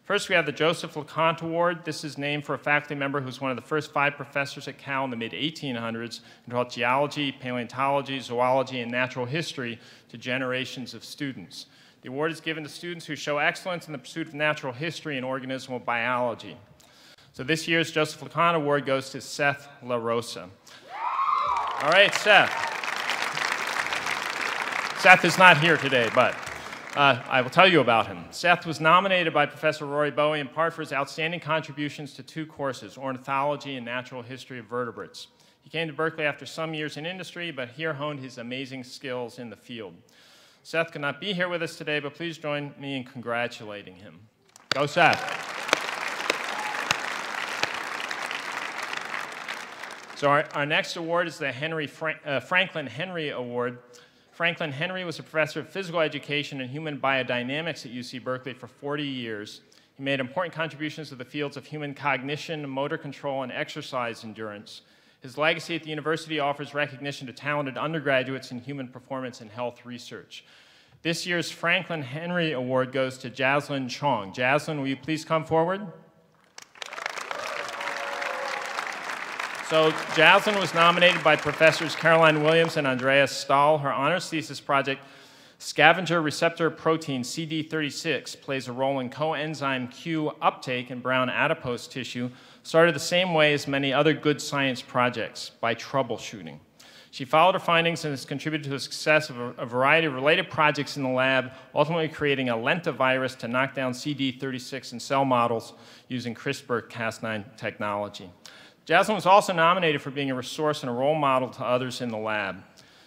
First, we have the Joseph LeConte Award. This is named for a faculty member who was one of the first 5 professors at Cal in the mid-1800s and taught geology, paleontology, zoology, and natural history to generations of students. The award is given to students who show excellence in the pursuit of natural history and organismal biology. So this year's Joseph LeConte Award goes to Seth La Rosa. All right, Seth. Seth is not here today, but I will tell you about him. Seth was nominated by Professor Rory Bowie in part for his outstanding contributions to 2 courses, ornithology and natural history of vertebrates. He came to Berkeley after some years in industry, but here honed his amazing skills in the field. Seth could not be here with us today, but please join me in congratulating him. Go, Seth. So our next award is the Franklin Henry Award. Franklin Henry was a professor of physical education and human biodynamics at UC Berkeley for 40 years. He made important contributions to the fields of human cognition, motor control, and exercise endurance. His legacy at the university offers recognition to talented undergraduates in human performance and health research. This year's Franklin Henry Award goes to Jaslyn Chong. Jaslyn, will you please come forward? So Jaslyn was nominated by Professors Caroline Williams and Andreas Stahl. Her honors thesis project Scavenger receptor protein CD36 plays a role in coenzyme Q uptake in brown adipose tissue, started the same way as many other good science projects, by troubleshooting. She followed her findings and has contributed to the success of a variety of related projects in the lab, ultimately creating a lentivirus to knock down CD36 in cell models using CRISPR-Cas9 technology. Jaslyn was also nominated for being a resource and a role model to others in the lab.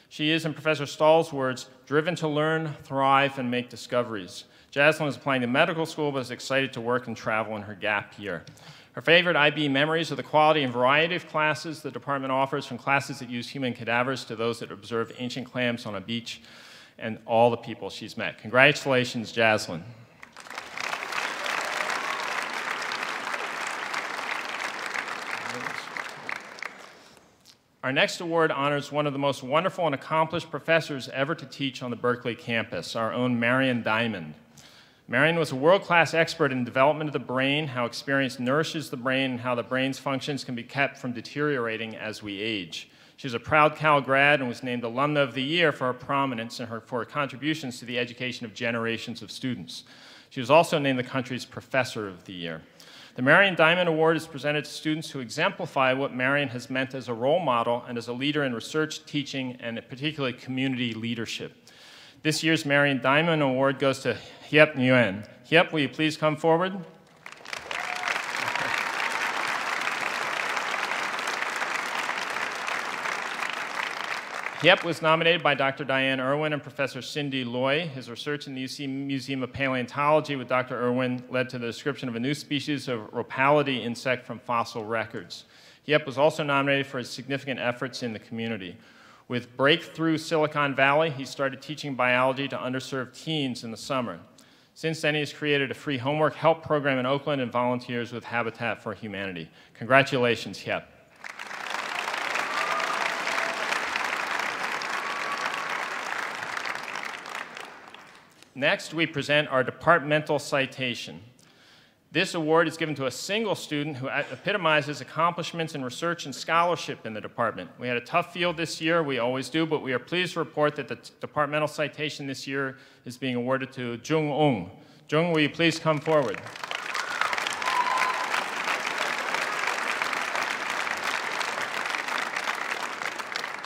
She is, in Professor Stahl's words, driven to learn, thrive, and make discoveries. Jaslyn is applying to medical school, but is excited to work and travel in her gap year. Her favorite IB memories are the quality and variety of classes the department offers, from classes that use human cadavers to those that observe ancient clams on a beach, and all the people she's met. Congratulations, Jaslyn. Our next award honors one of the most wonderful and accomplished professors ever to teach on the Berkeley campus, our own Marion Diamond. Marion was a world-class expert in development of the brain, how experience nourishes the brain, and how the brain's functions can be kept from deteriorating as we age. She was a proud Cal grad and was named Alumna of the Year for her prominence and for her contributions to the education of generations of students. She was also named the country's Professor of the Year. The Marion Diamond Award is presented to students who exemplify what Marion has meant as a role model and as a leader in research, teaching, and particularly community leadership. This year's Marion Diamond Award goes to Hiep Nguyen. Hiep, will you please come forward? Hiep was nominated by Dr. Diane Irwin and Professor Cindy Loy. His research in the UC Museum of Paleontology with Dr. Irwin led to the description of a new species of Rhopalidae insect from fossil records. Hiep was also nominated for his significant efforts in the community. With Breakthrough Silicon Valley, he started teaching biology to underserved teens in the summer. Since then, he has created a free homework help program in Oakland and volunteers with Habitat for Humanity. Congratulations, Hiep. Next, we present our departmental citation. This award is given to a single student who epitomizes accomplishments in research and scholarship in the department. We had a tough field this year, we always do, but we are pleased to report that the departmental citation this year is being awarded to Jung Ung. Jung, will you please come forward?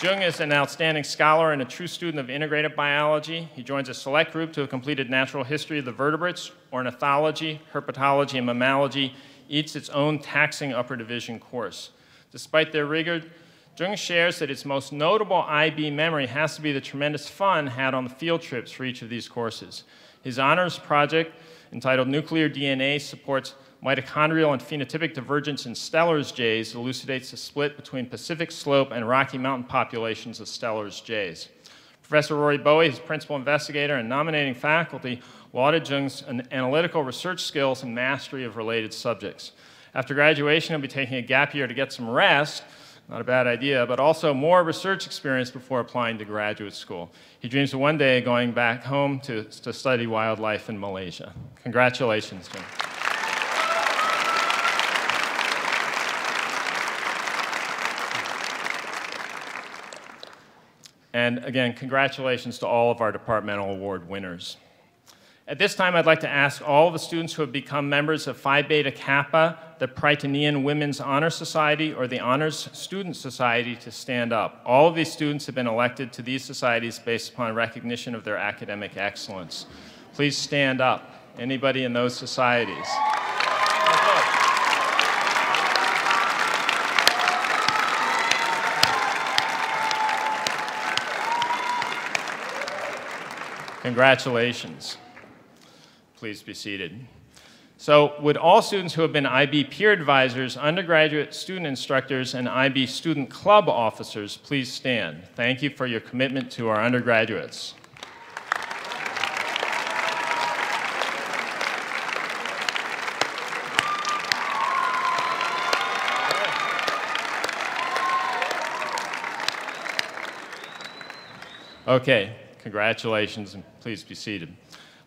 Jung is an outstanding scholar and a true student of integrative biology. He joins a select group to have completed natural history of the vertebrates, ornithology, herpetology, and mammalogy, each its own taxing upper division course. Despite their rigor, Jung shares that its most notable IB memory has to be the tremendous fun had on the field trips for each of these courses. His honors project, entitled Nuclear DNA, supports mitochondrial and phenotypic divergence in Steller's jays, elucidates the split between Pacific Slope and Rocky Mountain populations of Steller's jays. Professor Rory Bowie, his principal investigator and nominating faculty, lauded Jung's analytical research skills and mastery of related subjects. After graduation, he'll be taking a gap year to get some rest, not a bad idea, but also more research experience before applying to graduate school. He dreams of one day going back home to study wildlife in Malaysia. Congratulations, Jung. And again, congratulations to all of our departmental award winners. At this time, I'd like to ask all of the students who have become members of Phi Beta Kappa, the Prytanean Women's Honor Society, or the Honors Student Society to stand up. All of these students have been elected to these societies based upon recognition of their academic excellence. Please stand up. Anybody in those societies? Congratulations. Please be seated. So, would all students who have been IB peer advisors, undergraduate student instructors, and IB student club officers please stand? Thank you for your commitment to our undergraduates. Okay. Congratulations, and please be seated.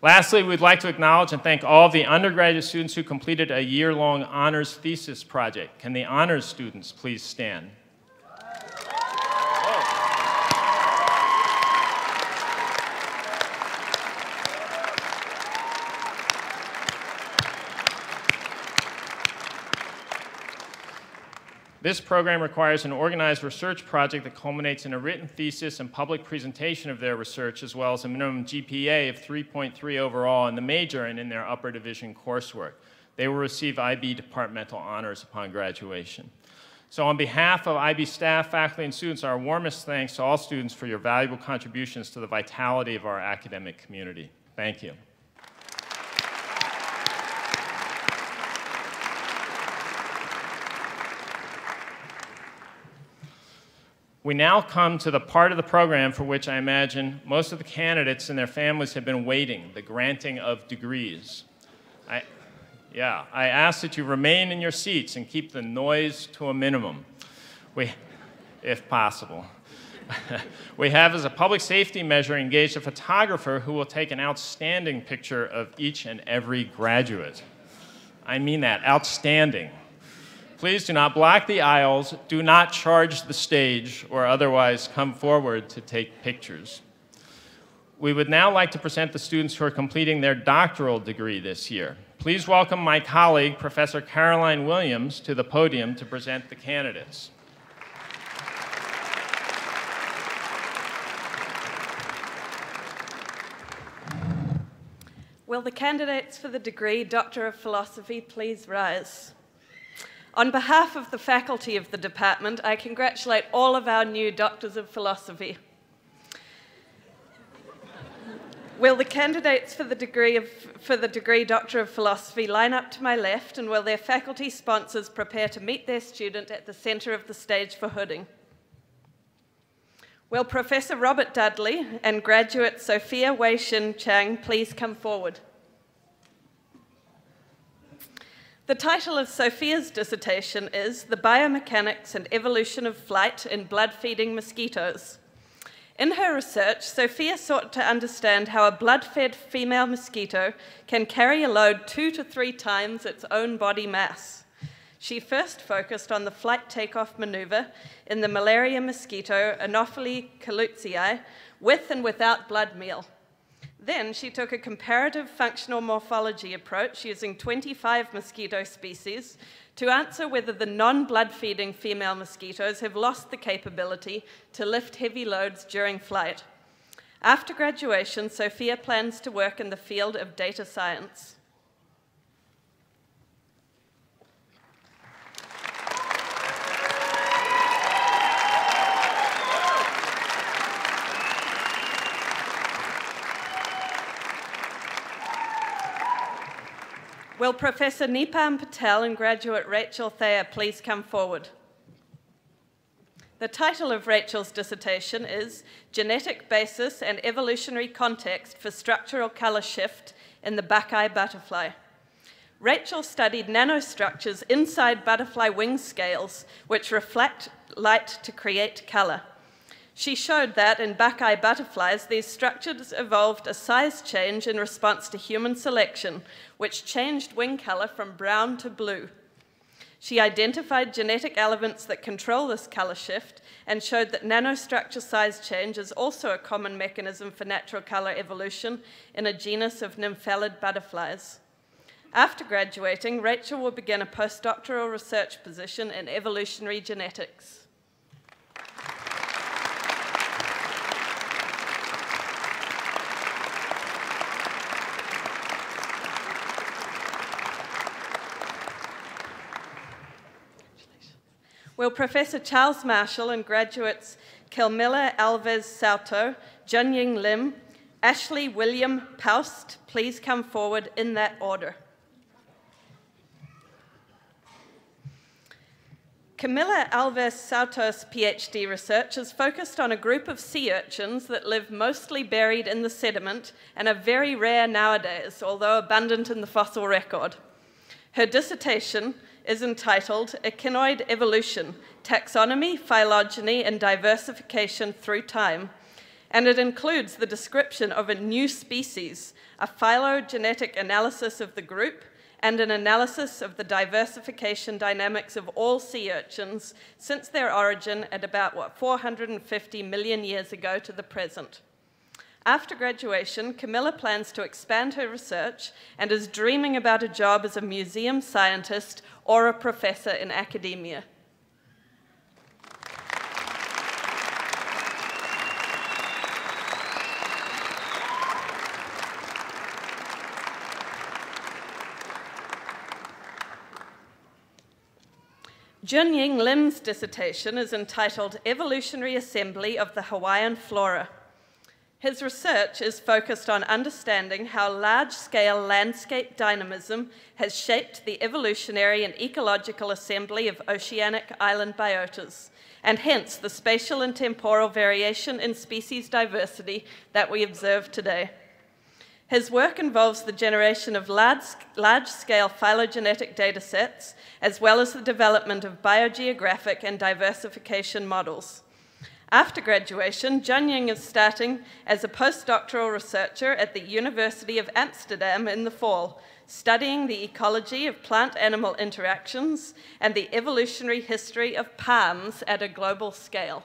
Lastly, we'd like to acknowledge and thank all of the undergraduate students who completed a year-long honors thesis project. Can the honors students please stand? This program requires an organized research project that culminates in a written thesis and public presentation of their research, as well as a minimum GPA of 3.3 overall in the major and in their upper division coursework. They will receive IB departmental honors upon graduation. So on behalf of IB staff, faculty, and students, our warmest thanks to all students for your valuable contributions to the vitality of our academic community. Thank you. We now come to the part of the program for which I imagine most of the candidates and their families have been waiting, the granting of degrees. I ask that you remain in your seats and keep the noise to a minimum, if possible. We have, as a public safety measure, engaged a photographer who will take an outstanding picture of each and every graduate. I mean that, outstanding. Please do not block the aisles, do not charge the stage, or otherwise come forward to take pictures. We would now like to present the students who are completing their doctoral degree this year. Please welcome my colleague, Professor Caroline Williams, to the podium to present the candidates. Will the candidates for the degree Doctor of Philosophy please rise? On behalf of the faculty of the department, I congratulate all of our new Doctors of Philosophy. Will the candidates for the degree Doctor of Philosophy line up to my left, and will their faculty sponsors prepare to meet their student at the center of the stage for hooding? Will Professor Robert Dudley and graduate Sophia Wei-Shin Chang please come forward? The title of Sophia's dissertation is The Biomechanics and Evolution of Flight in Blood-Feeding Mosquitoes. In her research, Sophia sought to understand how a blood-fed female mosquito can carry a load 2 to 3 times its own body mass. She first focused on the flight takeoff maneuver in the malaria mosquito Anopheles colutzii with and without blood meal. Then she took a comparative functional morphology approach using 25 mosquito species to answer whether the non-blood-feeding female mosquitoes have lost the capability to lift heavy loads during flight. After graduation, Sophia plans to work in the field of data science. Will Professor Nipam Patel and graduate Rachel Thayer please come forward? The title of Rachel's dissertation is Genetic Basis and Evolutionary Context for Structural Color Shift in the Buckeye Butterfly. Rachel studied nanostructures inside butterfly wing scales which reflect light to create color. She showed that in Buckeye butterflies, these structures evolved a size change in response to human selection, which changed wing color from brown to blue. She identified genetic elements that control this color shift and showed that nanostructure size change is also a common mechanism for natural color evolution in a genus of nymphelid butterflies. After graduating, Rachel will begin a postdoctoral research position in evolutionary genetics. Will Professor Charles Marshall and graduates Kelmilla Alves Sauto, Junying Lim, Ashley William Paust please come forward in that order? Camilla Alves Sauto's PhD research is focused on a group of sea urchins that live mostly buried in the sediment and are very rare nowadays, although abundant in the fossil record. Her dissertation is entitled Echinoid Evolution, Taxonomy, Phylogeny, and Diversification Through Time, and it includes the description of a new species, a phylogenetic analysis of the group, and an analysis of the diversification dynamics of all sea urchins since their origin at about, 450 million years ago to the present. After graduation, Camilla plans to expand her research and is dreaming about a job as a museum scientist or a professor in academia. Junying Lim's dissertation is entitled Evolutionary Assembly of the Hawaiian Flora. His research is focused on understanding how large-scale landscape dynamism has shaped the evolutionary and ecological assembly of oceanic island biotas, and hence the spatial and temporal variation in species diversity that we observe today. His work involves the generation of large-scale phylogenetic datasets, as well as the development of biogeographic and diversification models. After graduation, Junying is starting as a postdoctoral researcher at the University of Amsterdam in the fall, studying the ecology of plant-animal interactions and the evolutionary history of palms at a global scale.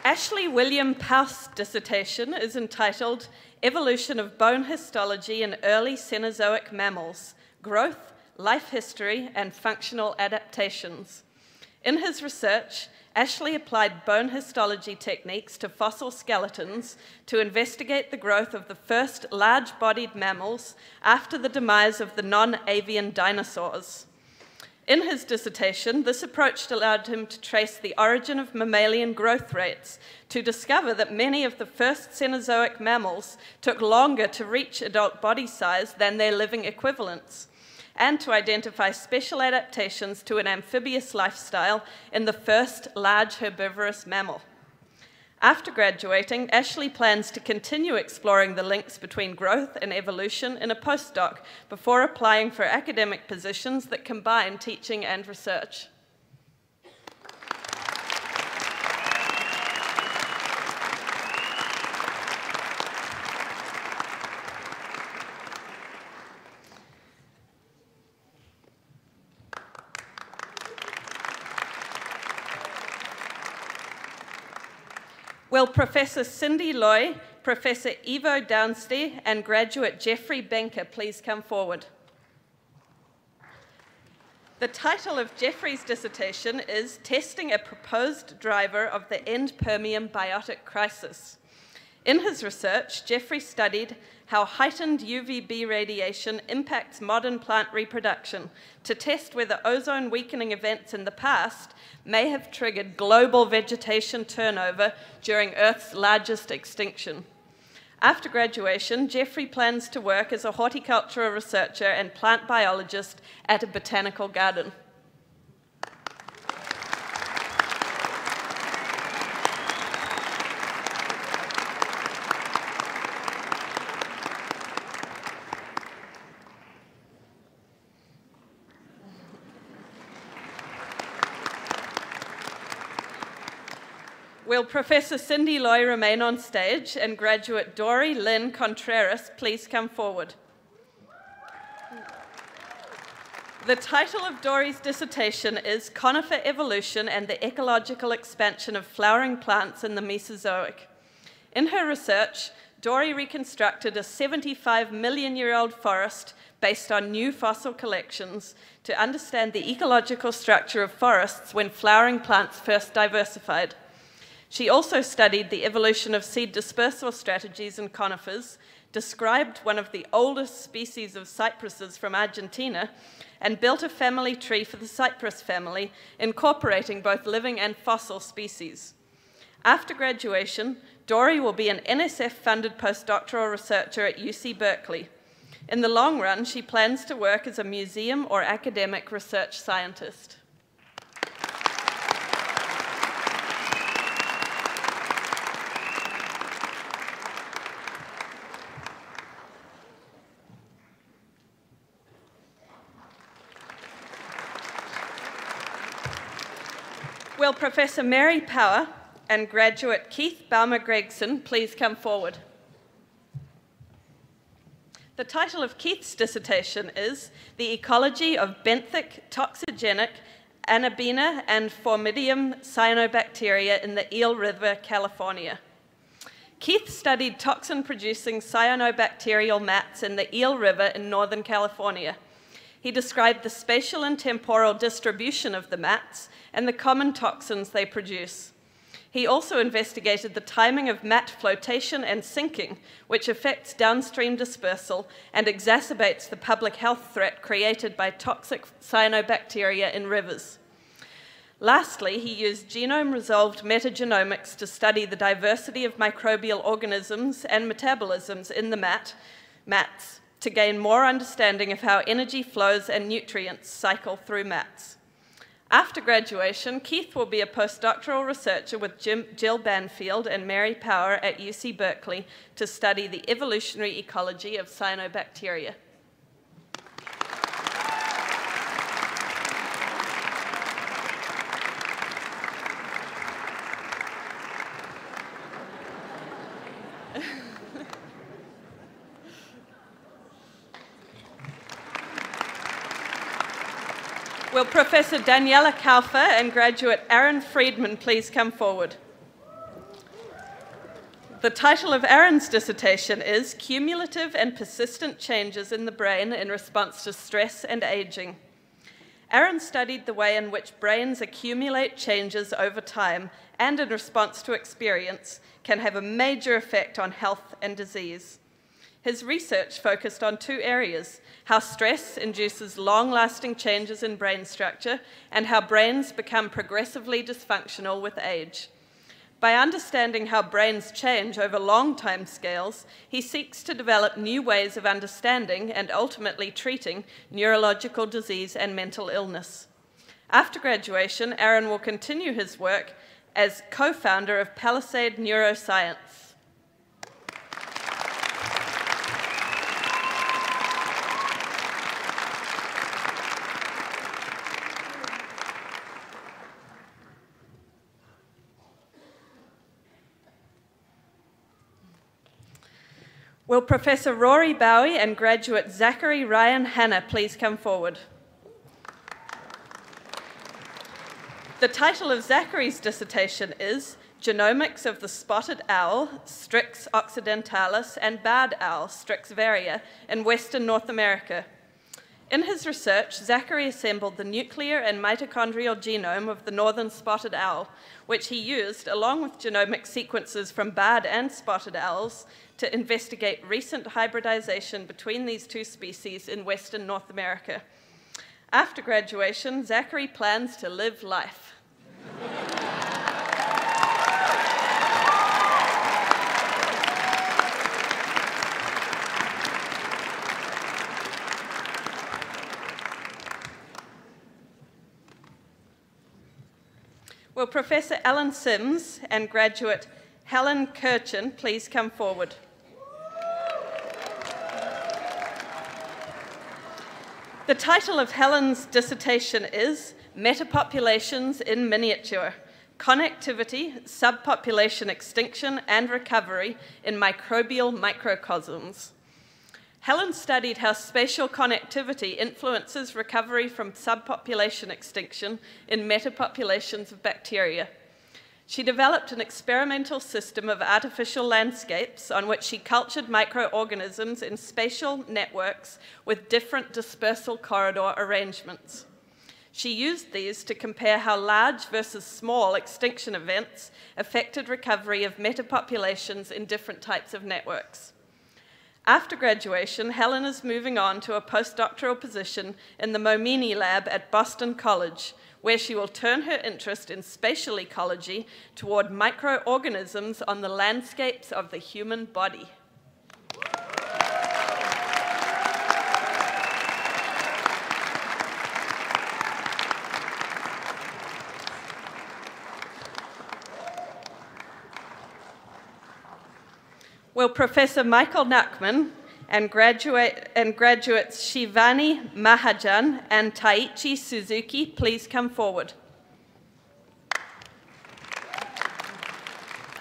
Ashley William Paust's dissertation is entitled Evolution of Bone Histology in Early Cenozoic Mammals, Growth, Life History, and Functional Adaptations. In his research, Ashley applied bone histology techniques to fossil skeletons to investigate the growth of the first large-bodied mammals after the demise of the non-avian dinosaurs. In his dissertation, this approach allowed him to trace the origin of mammalian growth rates to discover that many of the first Cenozoic mammals took longer to reach adult body size than their living equivalents, and to identify special adaptations to an amphibious lifestyle in the first large herbivorous mammal. After graduating, Ashley plans to continue exploring the links between growth and evolution in a postdoc before applying for academic positions that combine teaching and research. Will Professor Cindy Loy, Professor Ivo Downstey, and graduate Jeffrey Benker please come forward? The title of Jeffrey's dissertation is Testing a Proposed Driver of the End Permian Biotic Crisis. In his research, Jeffrey studied how heightened UVB radiation impacts modern plant reproduction to test whether ozone weakening events in the past may have triggered global vegetation turnover during Earth's largest extinction. After graduation, Jeffrey plans to work as a horticultural researcher and plant biologist at a botanical garden. Will Professor Cindy Loy remain on stage, and graduate Dory Lynn Contreras please come forward? The title of Dory's dissertation is Conifer Evolution and the Ecological Expansion of Flowering Plants in the Mesozoic. In her research, Dory reconstructed a 75-million-year-old forest based on new fossil collections to understand the ecological structure of forests when flowering plants first diversified. She also studied the evolution of seed dispersal strategies in conifers, described one of the oldest species of cypresses from Argentina, and built a family tree for the cypress family, incorporating both living and fossil species. After graduation, Dory will be an NSF-funded postdoctoral researcher at UC Berkeley. In the long run, she plans to work as a museum or academic research scientist. Will Professor Mary Power and graduate Keith Baumer-Gregson please come forward? The title of Keith's dissertation is The Ecology of Benthic, Toxigenic, Anabina, and Formidium Cyanobacteria in the Eel River, California. Keith studied toxin-producing cyanobacterial mats in the Eel River in Northern California. He described the spatial and temporal distribution of the mats and the common toxins they produce. He also investigated the timing of mat flotation and sinking, which affects downstream dispersal and exacerbates the public health threat created by toxic cyanobacteria in rivers. Lastly, he used genome-resolved metagenomics to study the diversity of microbial organisms and metabolisms in the mats to gain more understanding of how energy flows and nutrients cycle through mats. After graduation, Keith will be a postdoctoral researcher with Jill Banfield and Mary Power at UC Berkeley to study the evolutionary ecology of cyanobacteria. Will Professor Daniela Kaufer and graduate Aaron Friedman please come forward? The title of Aaron's dissertation is Cumulative and Persistent Changes in the Brain in Response to Stress and Aging. Aaron studied the way in which brains accumulate changes over time and in response to experience can have a major effect on health and disease. His research focused on two areas: how stress induces long-lasting changes in brain structure and how brains become progressively dysfunctional with age. By understanding how brains change over long time scales, he seeks to develop new ways of understanding and ultimately treating neurological disease and mental illness. After graduation, Aaron will continue his work as co-founder of Palisade Neuroscience. Will Professor Rory Bowie and graduate Zachary Ryan Hanna please come forward? The title of Zachary's dissertation is Genomics of the Spotted Owl, Strix occidentalis, and Barred Owl, Strix varia, in Western North America. In his research, Zachary assembled the nuclear and mitochondrial genome of the northern spotted owl, which he used, along with genomic sequences from barred and spotted owls, to investigate recent hybridization between these two species in Western North America. After graduation, Zachary plans to live life. Will Professor Alan Sims and graduate Helen Kirchen please come forward? The title of Helen's dissertation is Metapopulations in Miniature: Connectivity, Subpopulation Extinction, and Recovery in Microbial Microcosms. Helen studied how spatial connectivity influences recovery from subpopulation extinction in metapopulations of bacteria. She developed an experimental system of artificial landscapes on which she cultured microorganisms in spatial networks with different dispersal corridor arrangements. She used these to compare how large versus small extinction events affected recovery of metapopulations in different types of networks. After graduation, Helen is moving on to a postdoctoral position in the Momini Lab at Boston College, where she will turn her interest in spatial ecology toward microorganisms on the landscapes of the human body. Will Professor Michael Nachman and graduates Shivani Mahajan and Taichi Suzuki please come forward?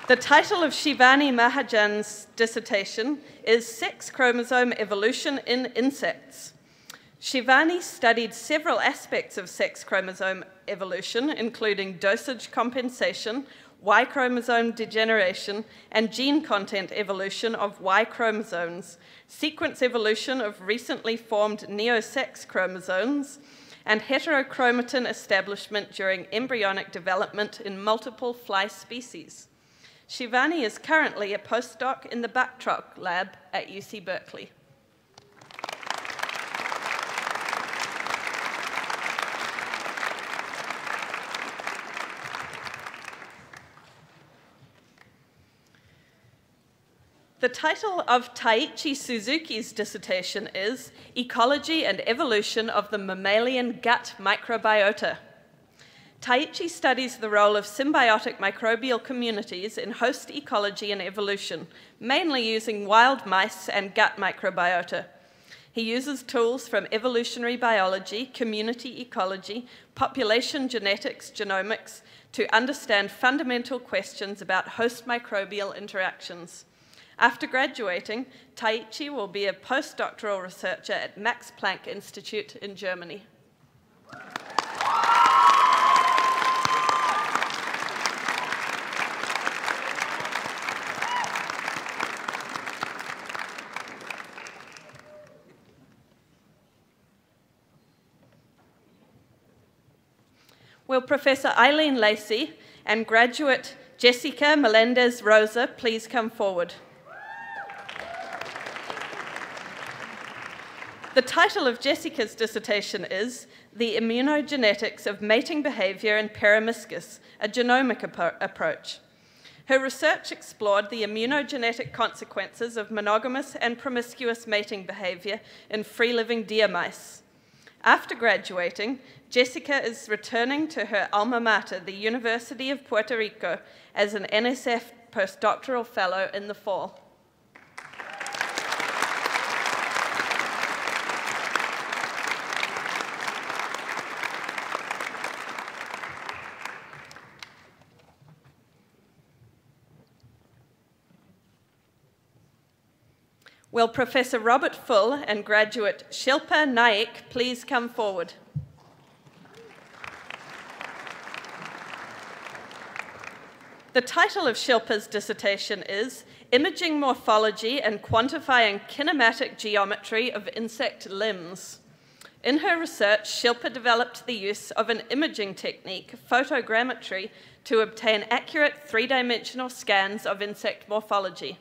The title of Shivani Mahajan's dissertation is Sex Chromosome Evolution in Insects. Shivani studied several aspects of sex chromosome evolution, including dosage compensation, Y chromosome degeneration, and gene content evolution of Y chromosomes, sequence evolution of recently formed neosex chromosomes, and heterochromatin establishment during embryonic development in multiple fly species. Shivani is currently a postdoc in the Doctoral lab at UC Berkeley. The title of Taiichi Suzuki's dissertation is Ecology and Evolution of the Mammalian Gut Microbiota. Taiichi studies the role of symbiotic microbial communities in host ecology and evolution, mainly using wild mice and gut microbiota. He uses tools from evolutionary biology, community ecology, population genetics, genomics, to understand fundamental questions about host microbial interactions. After graduating, Taiichi will be a postdoctoral researcher at Max Planck Institute in Germany. Will Professor Eileen Lacey and graduate Jessica Melendez-Rosa please come forward? The title of Jessica's dissertation is The Immunogenetics of Mating Behavior in Peromyscus, a Genomic Approach. Her research explored the immunogenetic consequences of monogamous and promiscuous mating behavior in free-living deer mice. After graduating, Jessica is returning to her alma mater, the University of Puerto Rico, as an NSF postdoctoral fellow in the fall. Will Professor Robert Full and graduate Shilpa Naik please come forward? The title of Shilpa's dissertation is Imaging Morphology and Quantifying Kinematic Geometry of Insect Limbs. In her research, Shilpa developed the use of an imaging technique, photogrammetry, to obtain accurate three-dimensional scans of insect morphology.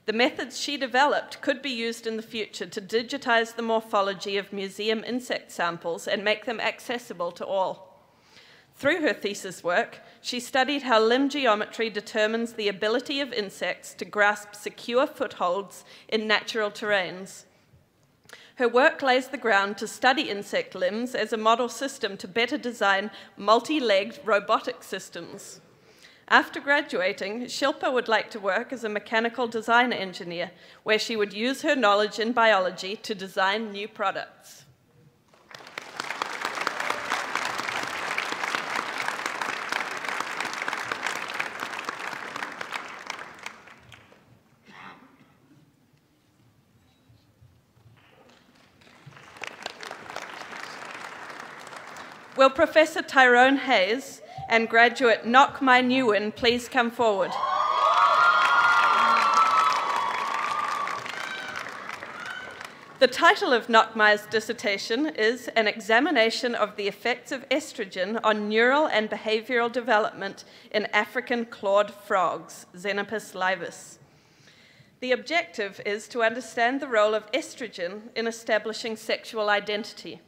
The methods she developed could be used in the future to digitize the morphology of museum insect samples and make them accessible to all. Through her thesis work, she studied how limb geometry determines the ability of insects to grasp secure footholds in natural terrains. Her work lays the ground to study insect limbs as a model system to better design multi-legged robotic systems. After graduating, Shilpa would like to work as a mechanical design engineer, where she would use her knowledge in biology to design new products. Will Professor Tyrone Hayes and graduate Nok Mai Nguyen please come forward? The title of Nok Mai's dissertation is An Examination of the Effects of Estrogen on Neural and Behavioral Development in African Clawed Frogs, Xenopus laevis. The objective is to understand the role of estrogen in establishing sexual identity.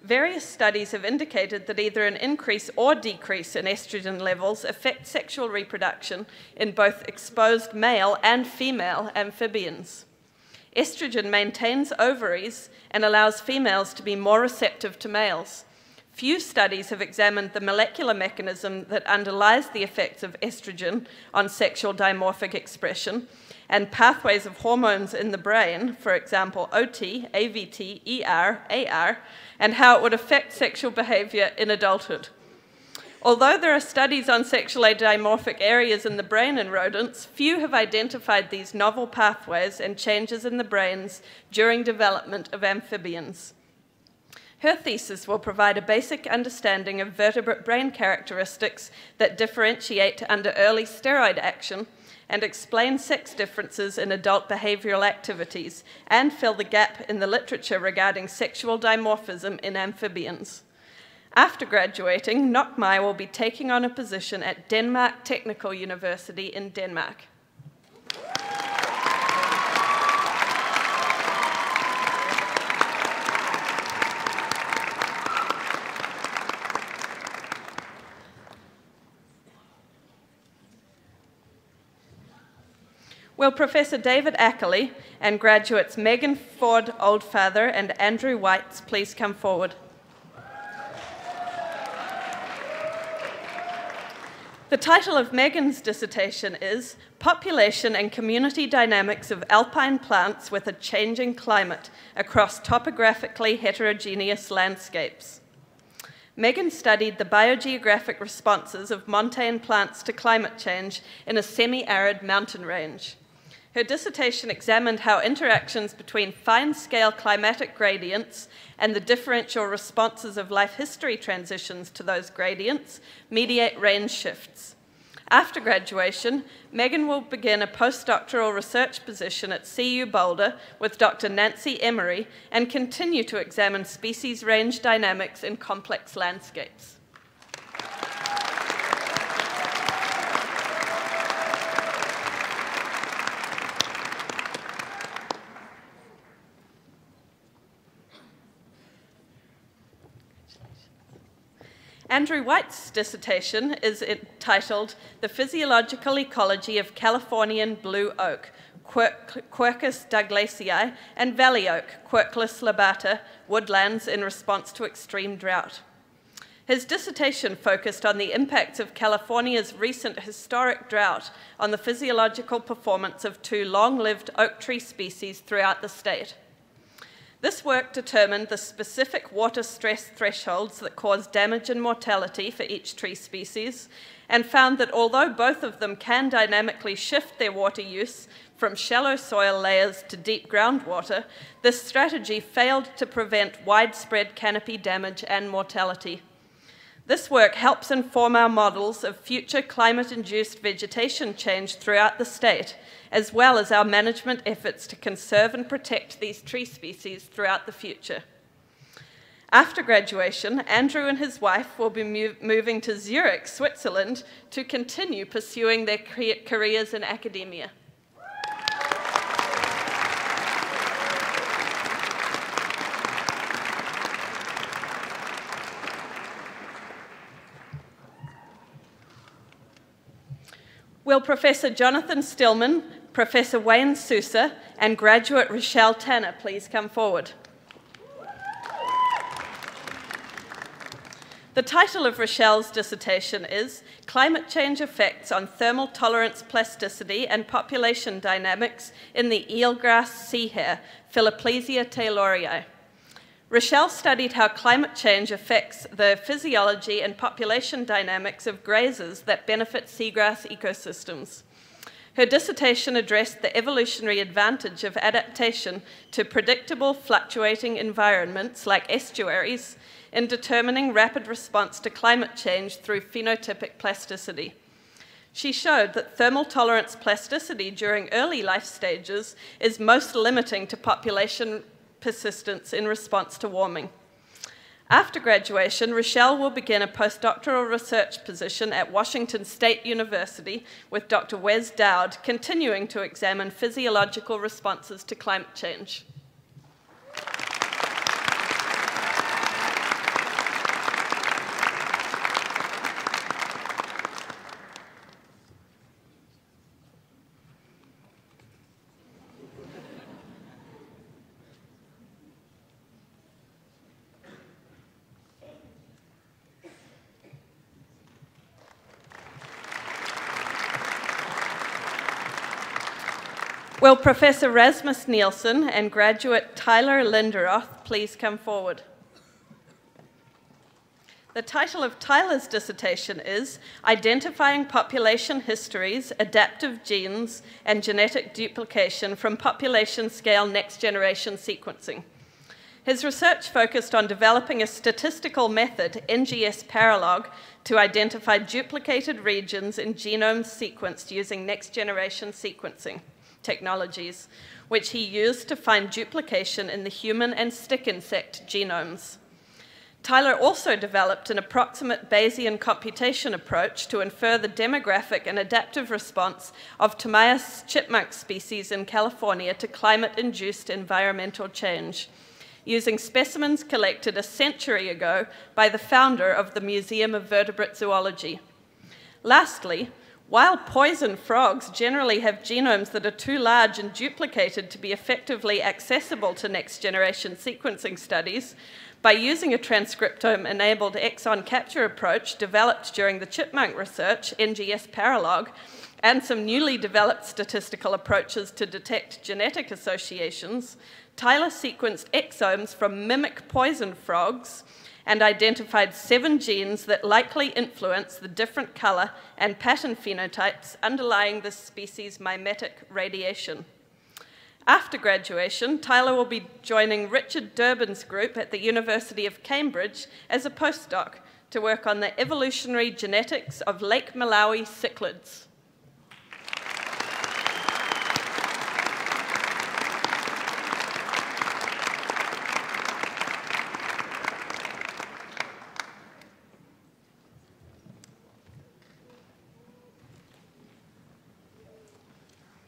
Various studies have indicated that either an increase or decrease in estrogen levels affect sexual reproduction in both exposed male and female amphibians. Estrogen maintains ovaries and allows females to be more receptive to males. Few studies have examined the molecular mechanism that underlies the effects of estrogen on sexual dimorphic expression and pathways of hormones in the brain, for example, OT, AVT, ER, AR, and how it would affect sexual behavior in adulthood. Although there are studies on sexually dimorphic areas in the brain in rodents, few have identified these novel pathways and changes in the brains during development of amphibians. Her thesis will provide a basic understanding of vertebrate brain characteristics that differentiate under early steroid action and explain sex differences in adult behavioral activities and fill the gap in the literature regarding sexual dimorphism in amphibians. After graduating, Nockmai will be taking on a position at Denmark Technical University in Denmark. Will Professor David Ackerley and graduates Megan Ford Oldfather and Andrew Whites please come forward? The title of Megan's dissertation is Population and Community Dynamics of Alpine Plants with a Changing Climate Across Topographically Heterogeneous Landscapes. Megan studied the biogeographic responses of montane plants to climate change in a semi-arid mountain range. Her dissertation examined how interactions between fine-scale climatic gradients and the differential responses of life history transitions to those gradients mediate range shifts. After graduation, Megan will begin a postdoctoral research position at CU Boulder with Dr. Nancy Emery and continue to examine species range dynamics in complex landscapes. Andrew White's dissertation is entitled The Physiological Ecology of Californian Blue Oak, Quercus douglasii, and Valley Oak, Quercus lobata, woodlands in response to extreme drought. His dissertation focused on the impacts of California's recent historic drought on the physiological performance of two long-lived oak tree species throughout the state. This work determined the specific water stress thresholds that cause damage and mortality for each tree species, and found that although both of them can dynamically shift their water use from shallow soil layers to deep groundwater, this strategy failed to prevent widespread canopy damage and mortality. This work helps inform our models of future climate-induced vegetation change throughout the state, as well as our management efforts to conserve and protect these tree species throughout the future. After graduation, Andrew and his wife will be moving to Zurich, Switzerland, to continue pursuing their careers in academia. Will Professor Jonathan Stillman, Professor Wayne Sousa, and graduate Rochelle Tanner please come forward? The title of Rochelle's dissertation is Climate Change Effects on Thermal Tolerance Plasticity and Population Dynamics in the Eelgrass Sea Hare, Philoplesia taylorii. Rochelle studied how climate change affects the physiology and population dynamics of grazers that benefit seagrass ecosystems. Her dissertation addressed the evolutionary advantage of adaptation to predictable fluctuating environments like estuaries in determining rapid response to climate change through phenotypic plasticity. She showed that thermal tolerance plasticity during early life stages is most limiting to population persistence in response to warming. After graduation, Rochelle will begin a postdoctoral research position at Washington State University with Dr. Wes Dowd, continuing to examine physiological responses to climate change. Will Professor Rasmus Nielsen and graduate Tyler Linderoth please come forward? The title of Tyler's dissertation is Identifying Population Histories, Adaptive Genes, and Genetic Duplication from Population Scale Next Generation Sequencing. His research focused on developing a statistical method, NGS paralog, to identify duplicated regions in genomes sequenced using next-generation sequencing technologies, which he used to find duplication in the human and stick insect genomes. Tyler also developed an approximate Bayesian computation approach to infer the demographic and adaptive response of Tamaya's chipmunk species in California to climate-induced environmental change, using specimens collected a century ago by the founder of the Museum of Vertebrate Zoology. Lastly, while poison frogs generally have genomes that are too large and duplicated to be effectively accessible to next-generation sequencing studies, by using a transcriptome-enabled exon capture approach developed during the chipmunk research, NGS paralog, and some newly developed statistical approaches to detect genetic associations, Tyler sequenced exomes from mimic poison frogs and identified 7 genes that likely influence the different color and pattern phenotypes underlying this species' mimetic radiation. After graduation, Tyler will be joining Richard Durbin's group at the University of Cambridge as a postdoc to work on the evolutionary genetics of Lake Malawi cichlids.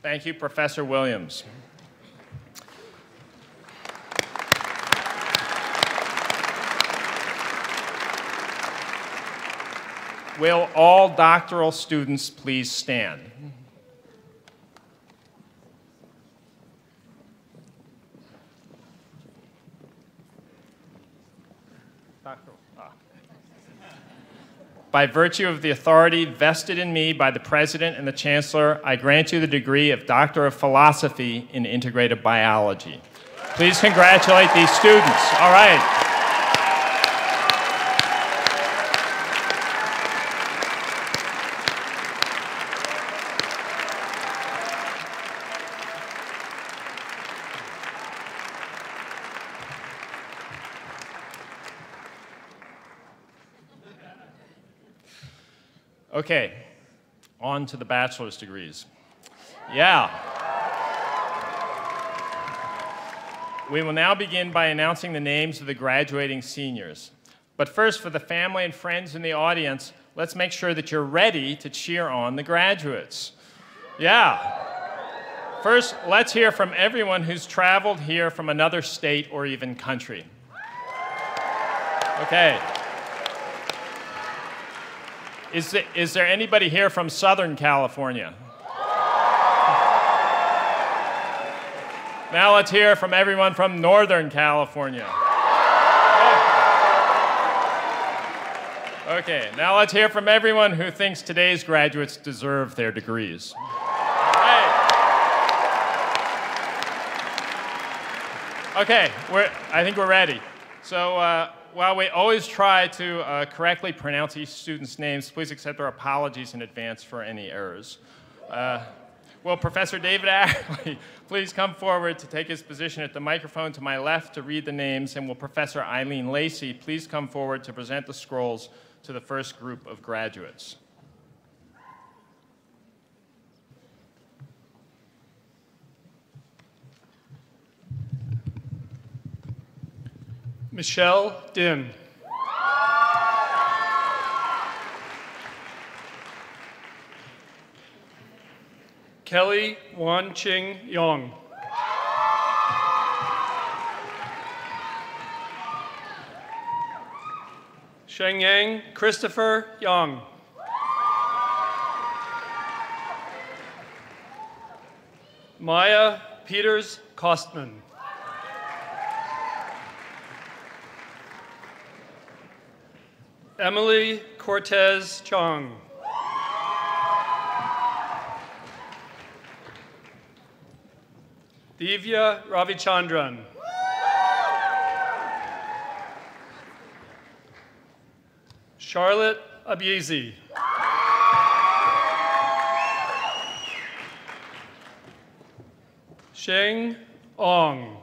Thank you, Professor Williams. Will all doctoral students please stand? Doctoral. By virtue of the authority vested in me by the President and the Chancellor, I grant you the degree of Doctor of Philosophy in Integrative Biology. Please congratulate these students. All right. Okay, on to the bachelor's degrees. Yeah. We will now begin by announcing the names of the graduating seniors. But first, for the family and friends in the audience, let's make sure that you're ready to cheer on the graduates. Yeah. First, let's hear from everyone who's traveled here from another state or even country. Okay. Is there anybody here from Southern California? Now let's hear from everyone from Northern California. Okay, now let's hear from everyone who thinks today's graduates deserve their degrees. Okay, I think we're ready. So while we always try to correctly pronounce each student's names, please accept our apologies in advance for any errors. Will Professor David Ackley please come forward to take his position at the microphone to my left to read the names, and will Professor Eileen Lacey please come forward to present the scrolls to the first group of graduates. Michelle Dim. Kelly Wan Ching Yong. Shenyang Christopher Yang. Maya Peters Kostman. Emily Cortez Chong. Divya Ravichandran. Charlotte Abiezi. Sheng Ong.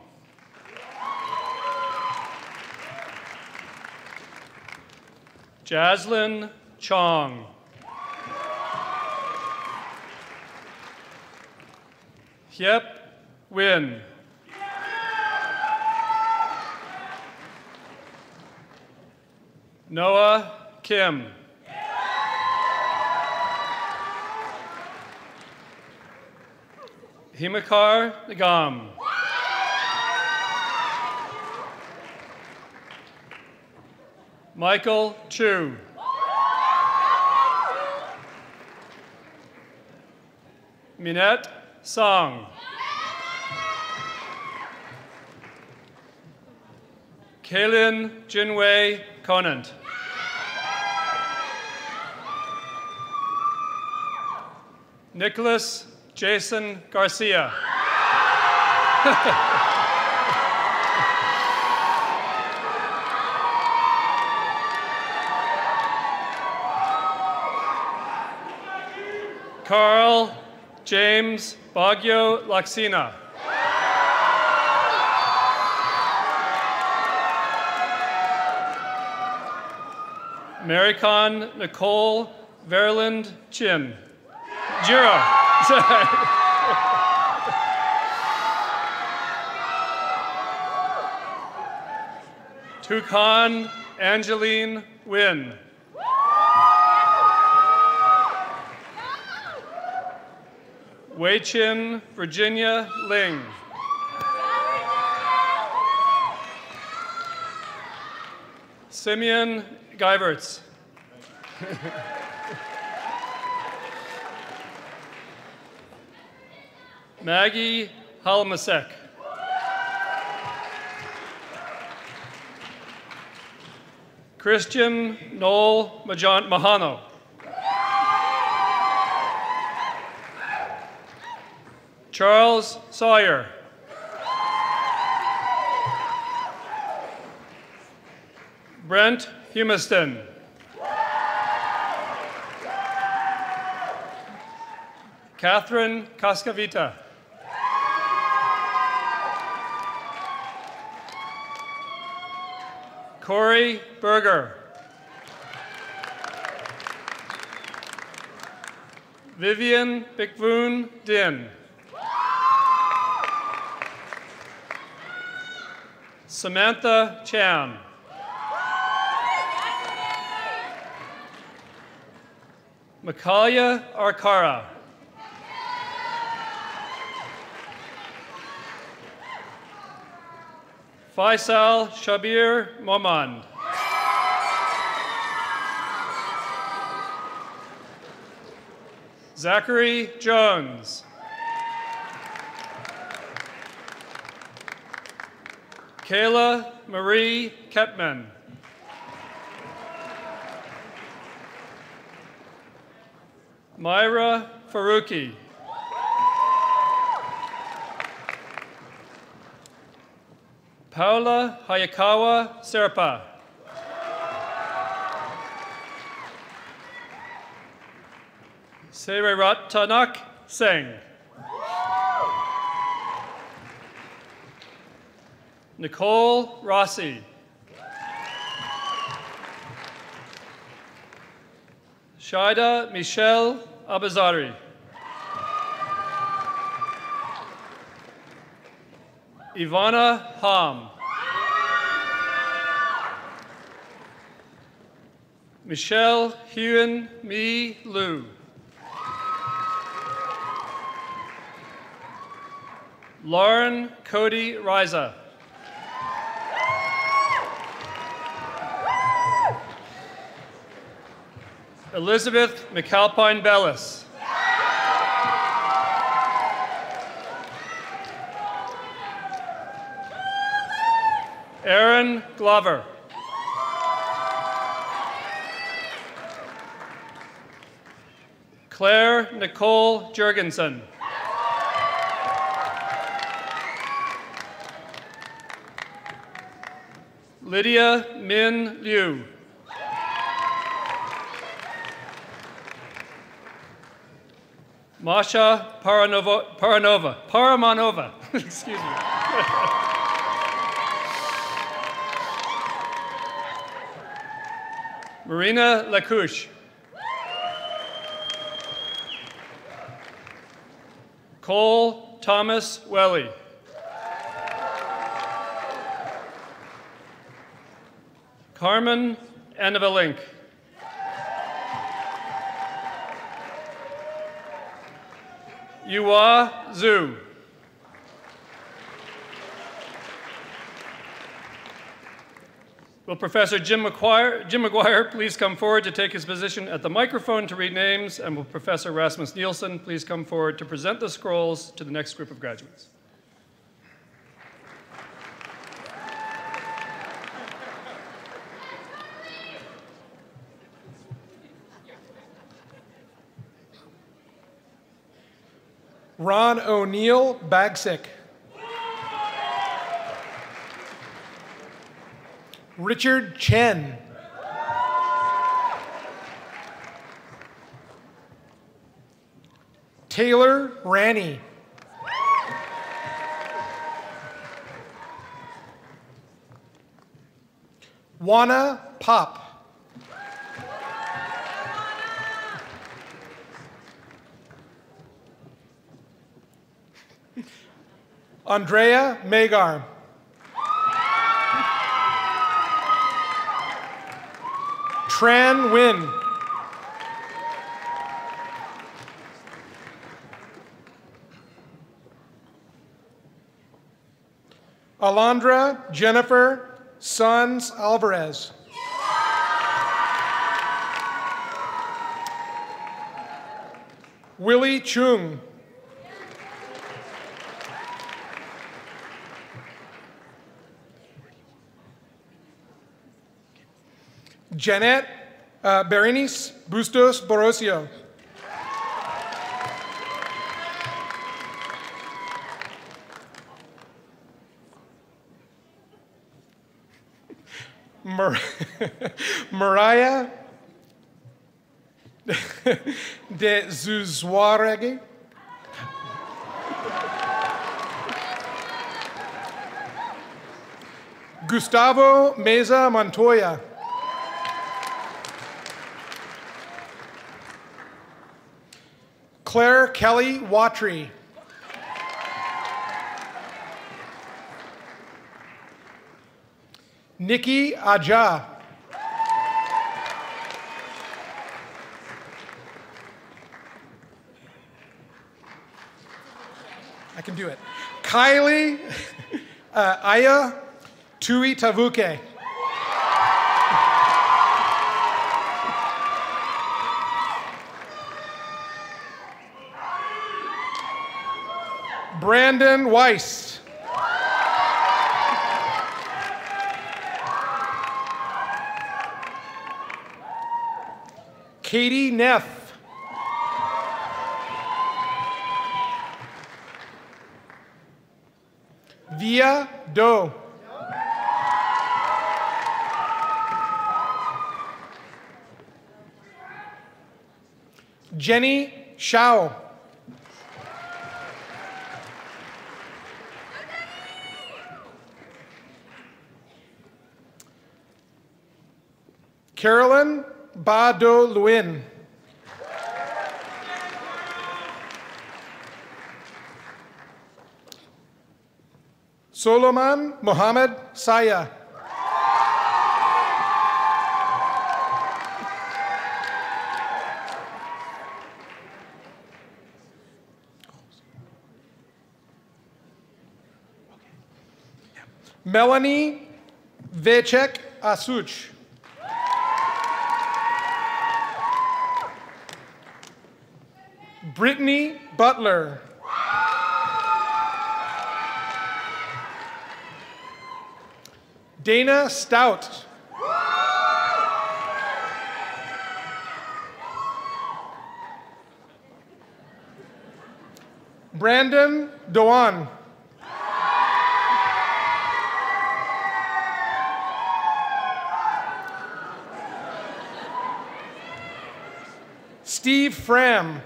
Jaslyn Chong. Hyep Win. Noah Kim. Himakar Nagam. Michael Chu. Minette Song. Kaylin Jinwei Conant. Nicholas Jason Garcia. Carl James Baguio Laxina. Maricon Nicole Verland Chin. Jiro. Tukan Angeline Wynn. Wei Chin Virginia Ling. Simeon Guyverts. Maggie Halmasek. Christian Noel Mahano. Charles Sawyer. Brent Humiston. Catherine Cascavita. Corey Berger. Vivian Bikvoon Din. Samantha Chan. Makalia Arcara. Faisal Shabir Momand. Zachary Jones. Kayla Marie Ketman. Myra Faruqi. Paula Hayakawa Serpa. Seriratanak Singh. Nicole Rossi. Shaida Michelle Abazari. Ivana Ham. Michelle Hewen Mi Liu. Lauren Cody Riza. Elizabeth McAlpine Bellis. Aaron Glover. Claire Nicole Jurgensen. Lydia Min Liu. Masha Paramanova, excuse me. Marina Lacouche. Cole Thomas Welly. Carmen Anavalink. Yua Zhu. Will Professor Jim McGuire please come forward to take his position at the microphone to read names, and will Professor Rasmus Nielsen please come forward to present the scrolls to the next group of graduates. Ron O'Neill Bagsick. Richard Chen. Taylor Ranney. Juana Pop. Andrea Magar. Tran Nguyen. Alondra Jennifer Sons Alvarez. Willie Chung. Janet Berenice Bustos Borosio. Mariah de Zuzuaregi. Gustavo Meza Montoya. Claire Kelly Watry. Nikki Aja. I can do it. Kylie Aya Tui Tavuke. Brandon Weiss. Katie Neff. Via Do. Jenny Shao. Carolyn Bado Luin. Solomon Mohammed Saya. Melanie Vecek Asuch. Brittany Butler. Dana Stout. Brandon Doan. Steve Fram.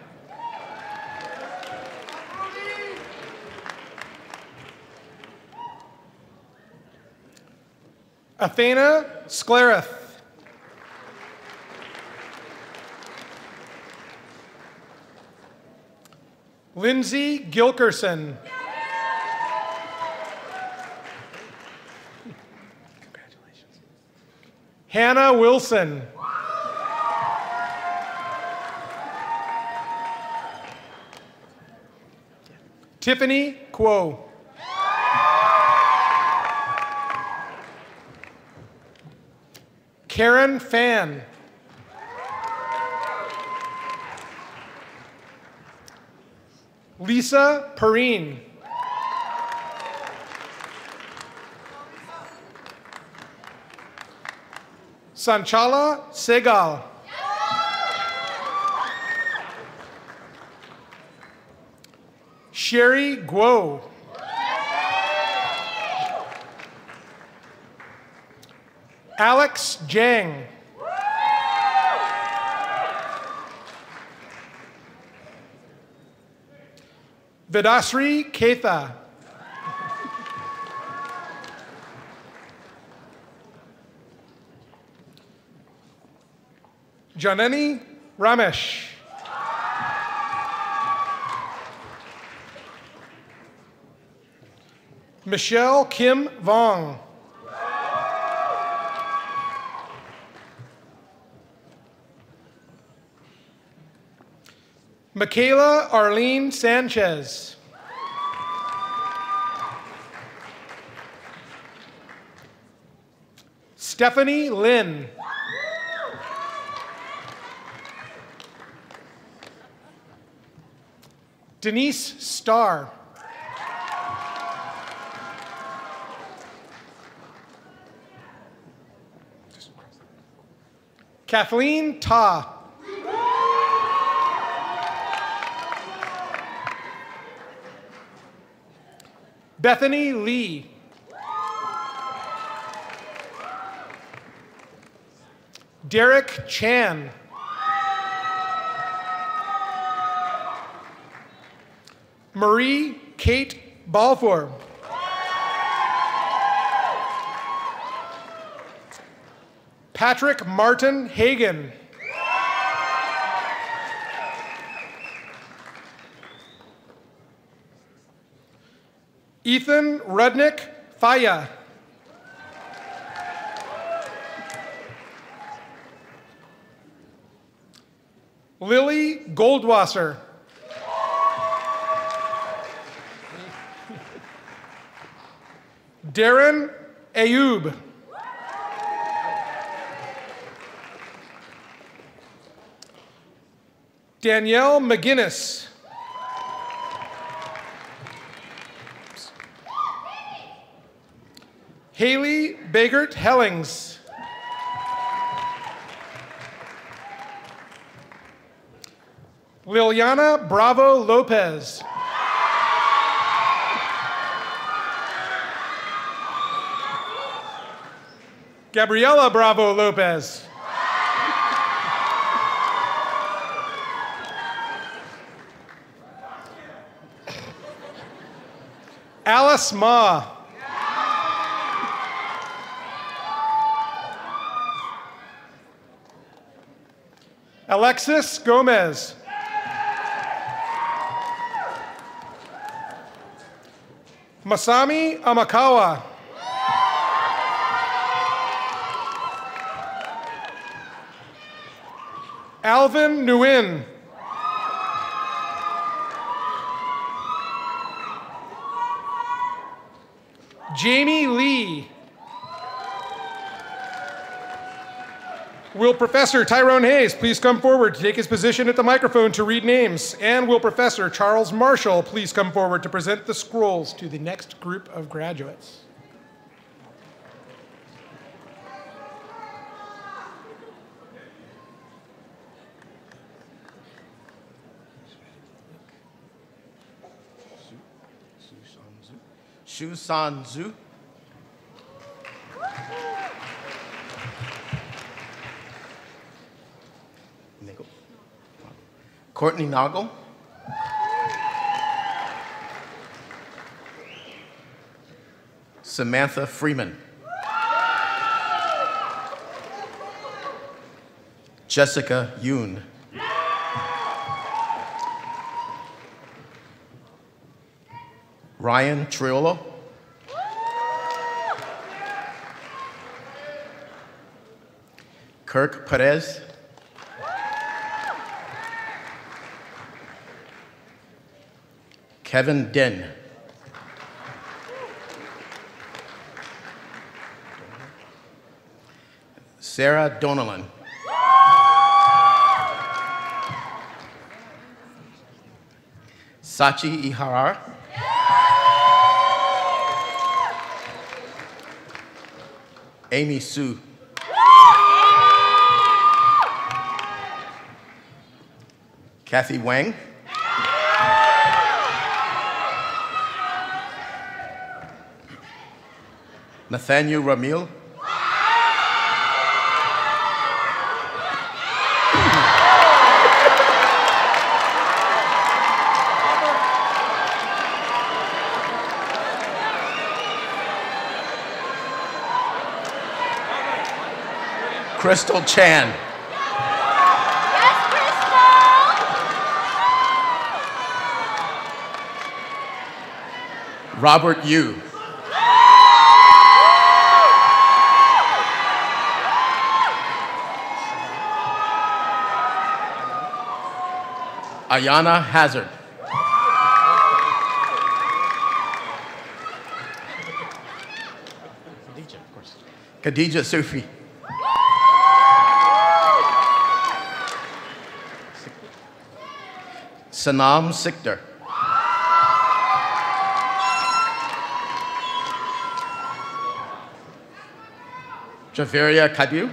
Athena Sklereth. Lindsay Gilkerson. Congratulations. Hannah Wilson. Tiffany Kuo. Karen Fan. Lisa Perrine. Sanchala Segal. Sherry Guo. Alex Jang. Vidasri Ketha. Janani Ramesh. Michelle Kim Vong. Michaela Arlene Sanchez. Stephanie Lynn. Denise Starr. Kathleen Ta. Bethany Lee. Derek Chan. Marie Kate Balfour. Patrick Martin Hagan. Ethan Rudnick Faya. Lily Goldwasser. Darren Ayub. Danielle McGinnis. Haley Bagert Hellings. Liliana Bravo Lopez. Gabriela Bravo Lopez. Alice Ma. Alexis Gomez. Masami Amakawa. Alvin Nguyen. Jamie Lee. Will Professor Tyrone Hayes please come forward to take his position at the microphone to read names? And will Professor Charles Marshall please come forward to present the scrolls to the next group of graduates? Shu San Zhu. Courtney Noggle. Samantha Freeman. Jessica Yoon. Ryan Triolo. Kirk Perez. Kevin Den. Sarah Donnellan. Sachi Ihara. Amy Sue. Kathy Wang. Nathaniel Ramil. Crystal Chan. Yes, Crystal! Robert Yu. Ayana Hazard. Khadija Sufi. Sanam Sikdar. Javeria Kadir.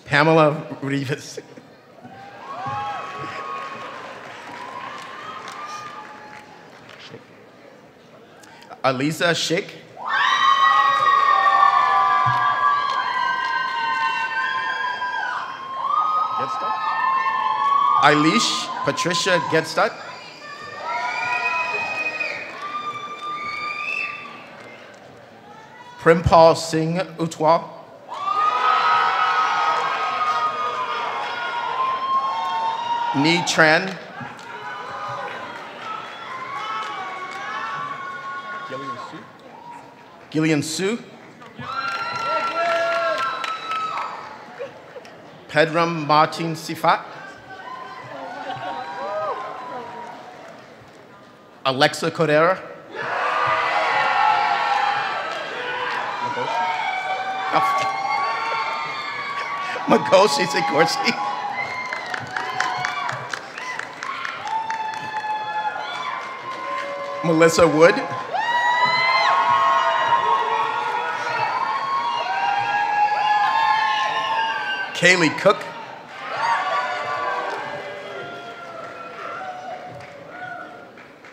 Pamela Rivas. Aliza Sheikh. Eilish Patricia Gedstadt. Primpal Singh Utwal. Ni Tran. Gillian Su. Pedram Martin Sifat. Alexa Cordera. Magoshi Sikorski. Melissa Wood. Kaylee Cook.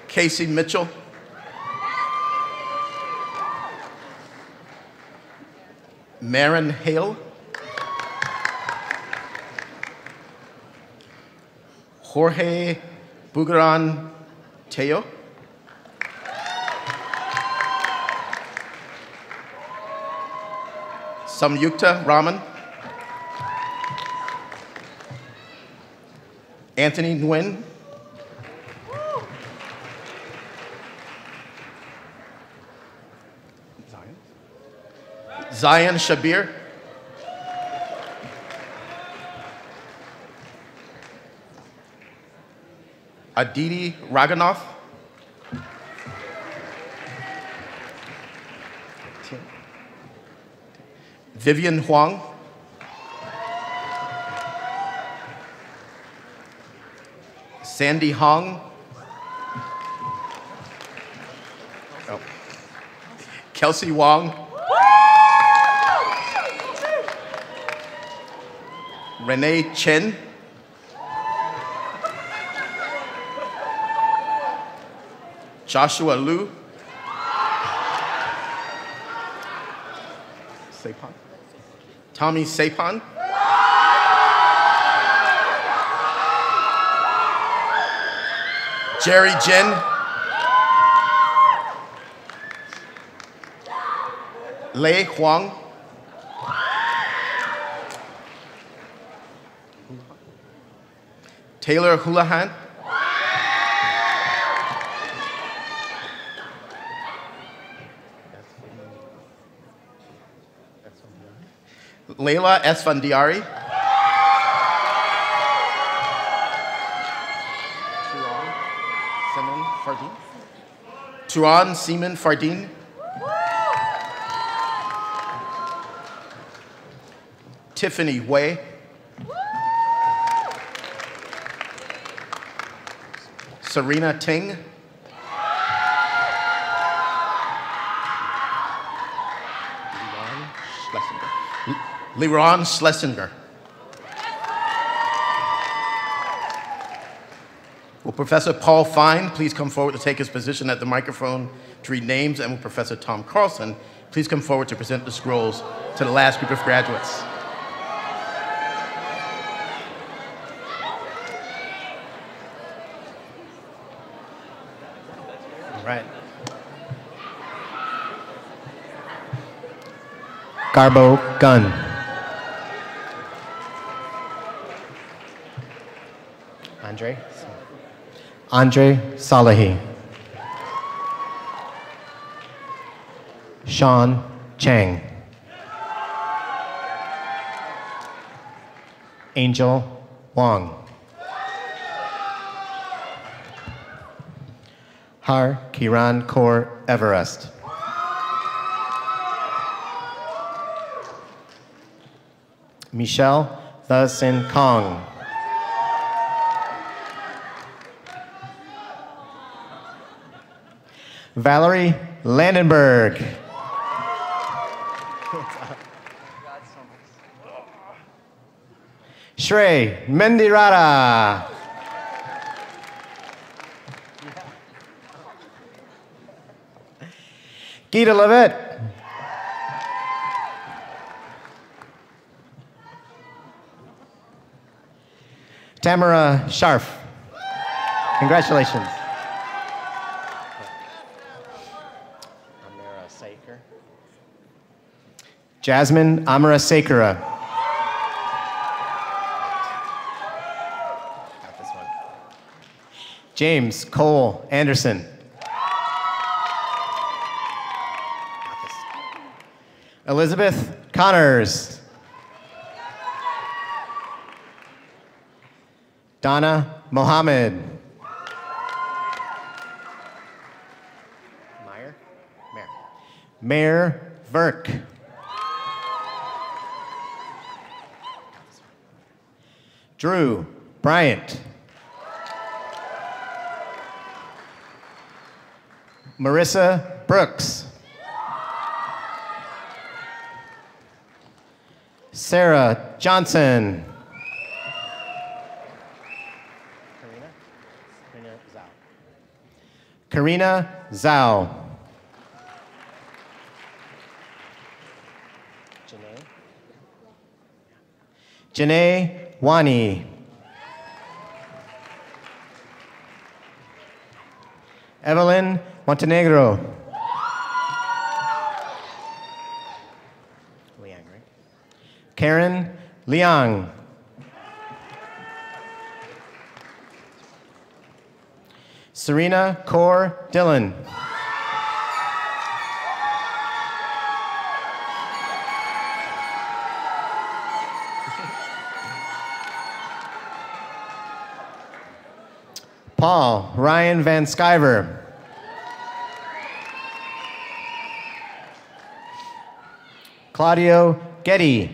Casey Mitchell. Marin Hale. Jorge Bugaran Teo. Samyukta Raman. Anthony Nguyen. Zion Shabir. Aditi Raghunath. Vivian Huang. Sandy Hong. Oh. Kelsey Wong. Renee Chen. Joshua Liu. Sapan. Tommy Sapan. Jerry Jin. Lei Huang. Taylor Houlihan. Layla Esfandiari. Tuan Seaman Fardeen. Tiffany Wei. Serena Ting. Leron Schlesinger. Will Professor Paul Fine please come forward to take his position at the microphone to read names, and will Professor Tom Carlson please come forward to present the scrolls to the last group of graduates. All right. Garbo Gunn. Andre Salahi. Sean Chang. Angel Wong. Har Kiran Kaur Everest. Michelle The Sin Kong. Valerie Landenberg. Shrey Mendirata. Gita Levitt. Tamara Sharf. Congratulations. Jasmine Amara Sekara. Got this one. James Cole Anderson. Got this. Elizabeth Connors. Donna Mohammed. Mayor Verk. Drew Bryant. Marissa Brooks. Sarah Johnson. Karina Zhao. Janae Wani. Evelyn Montenegro. Liang, right? Karen Liang. Serena Kaur Dillon. Paul Ryan Van Skyver. Claudio Getty.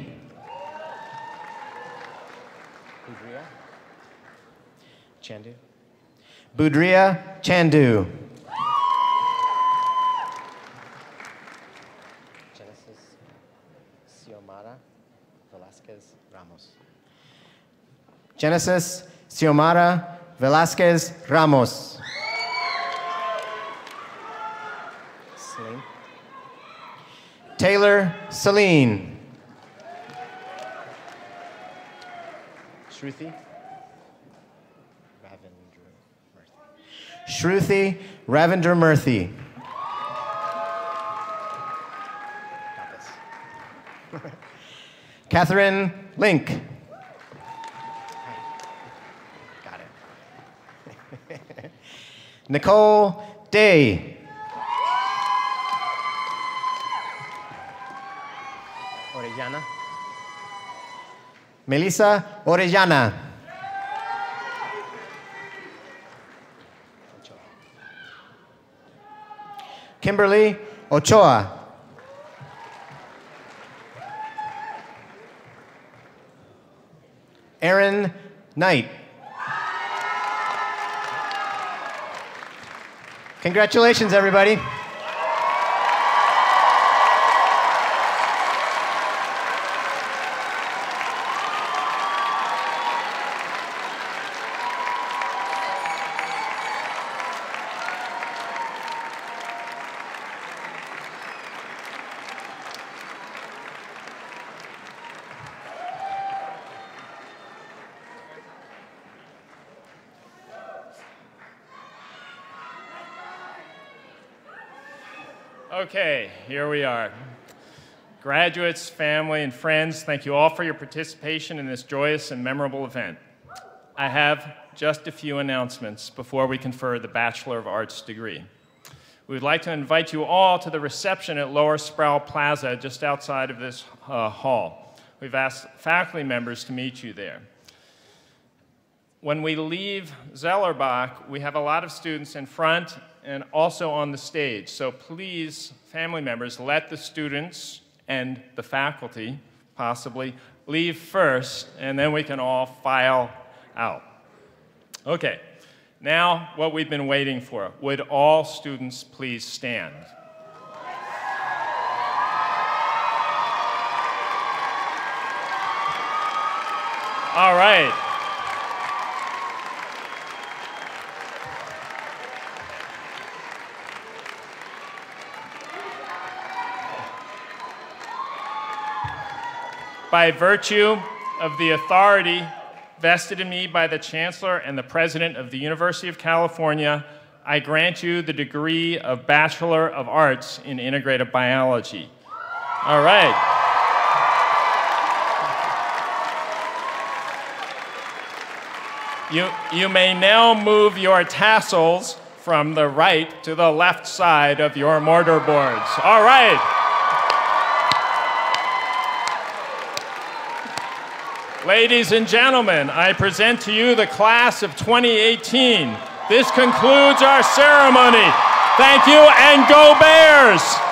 Budria Chandu. Budria Chandu. Genesis Xiomara Velasquez Ramos. Genesis Xiomara Velasquez Ramos. Celine. Taylor Celine. Shruti Ravindra Murthy. Shruti Ravindra Murthy. Got this. Catherine Link. Got it. Nicole Day. Orellana. Melissa Orellana. Kimberly Ochoa. Aaron Knight. Congratulations, everybody. Okay, here we are. Graduates, family, and friends, thank you all for your participation in this joyous and memorable event. I have just a few announcements before we confer the Bachelor of Arts degree. We would like to invite you all to the reception at Lower Sproul Plaza just outside of this hall. We've asked faculty members to meet you there. When we leave Zellerbach, we have a lot of students in front and also on the stage. So please, family members, let the students and the faculty, possibly, leave first, and then we can all file out. Okay, now what we've been waiting for. Would all students please stand? All right. By virtue of the authority vested in me by the Chancellor and the President of the University of California, I grant you the degree of Bachelor of Arts in Integrative Biology. All right. You may now move your tassels from the right to the left side of your mortar boards. All right. Ladies and gentlemen, I present to you the class of 2018. This concludes our ceremony. Thank you, and go Bears!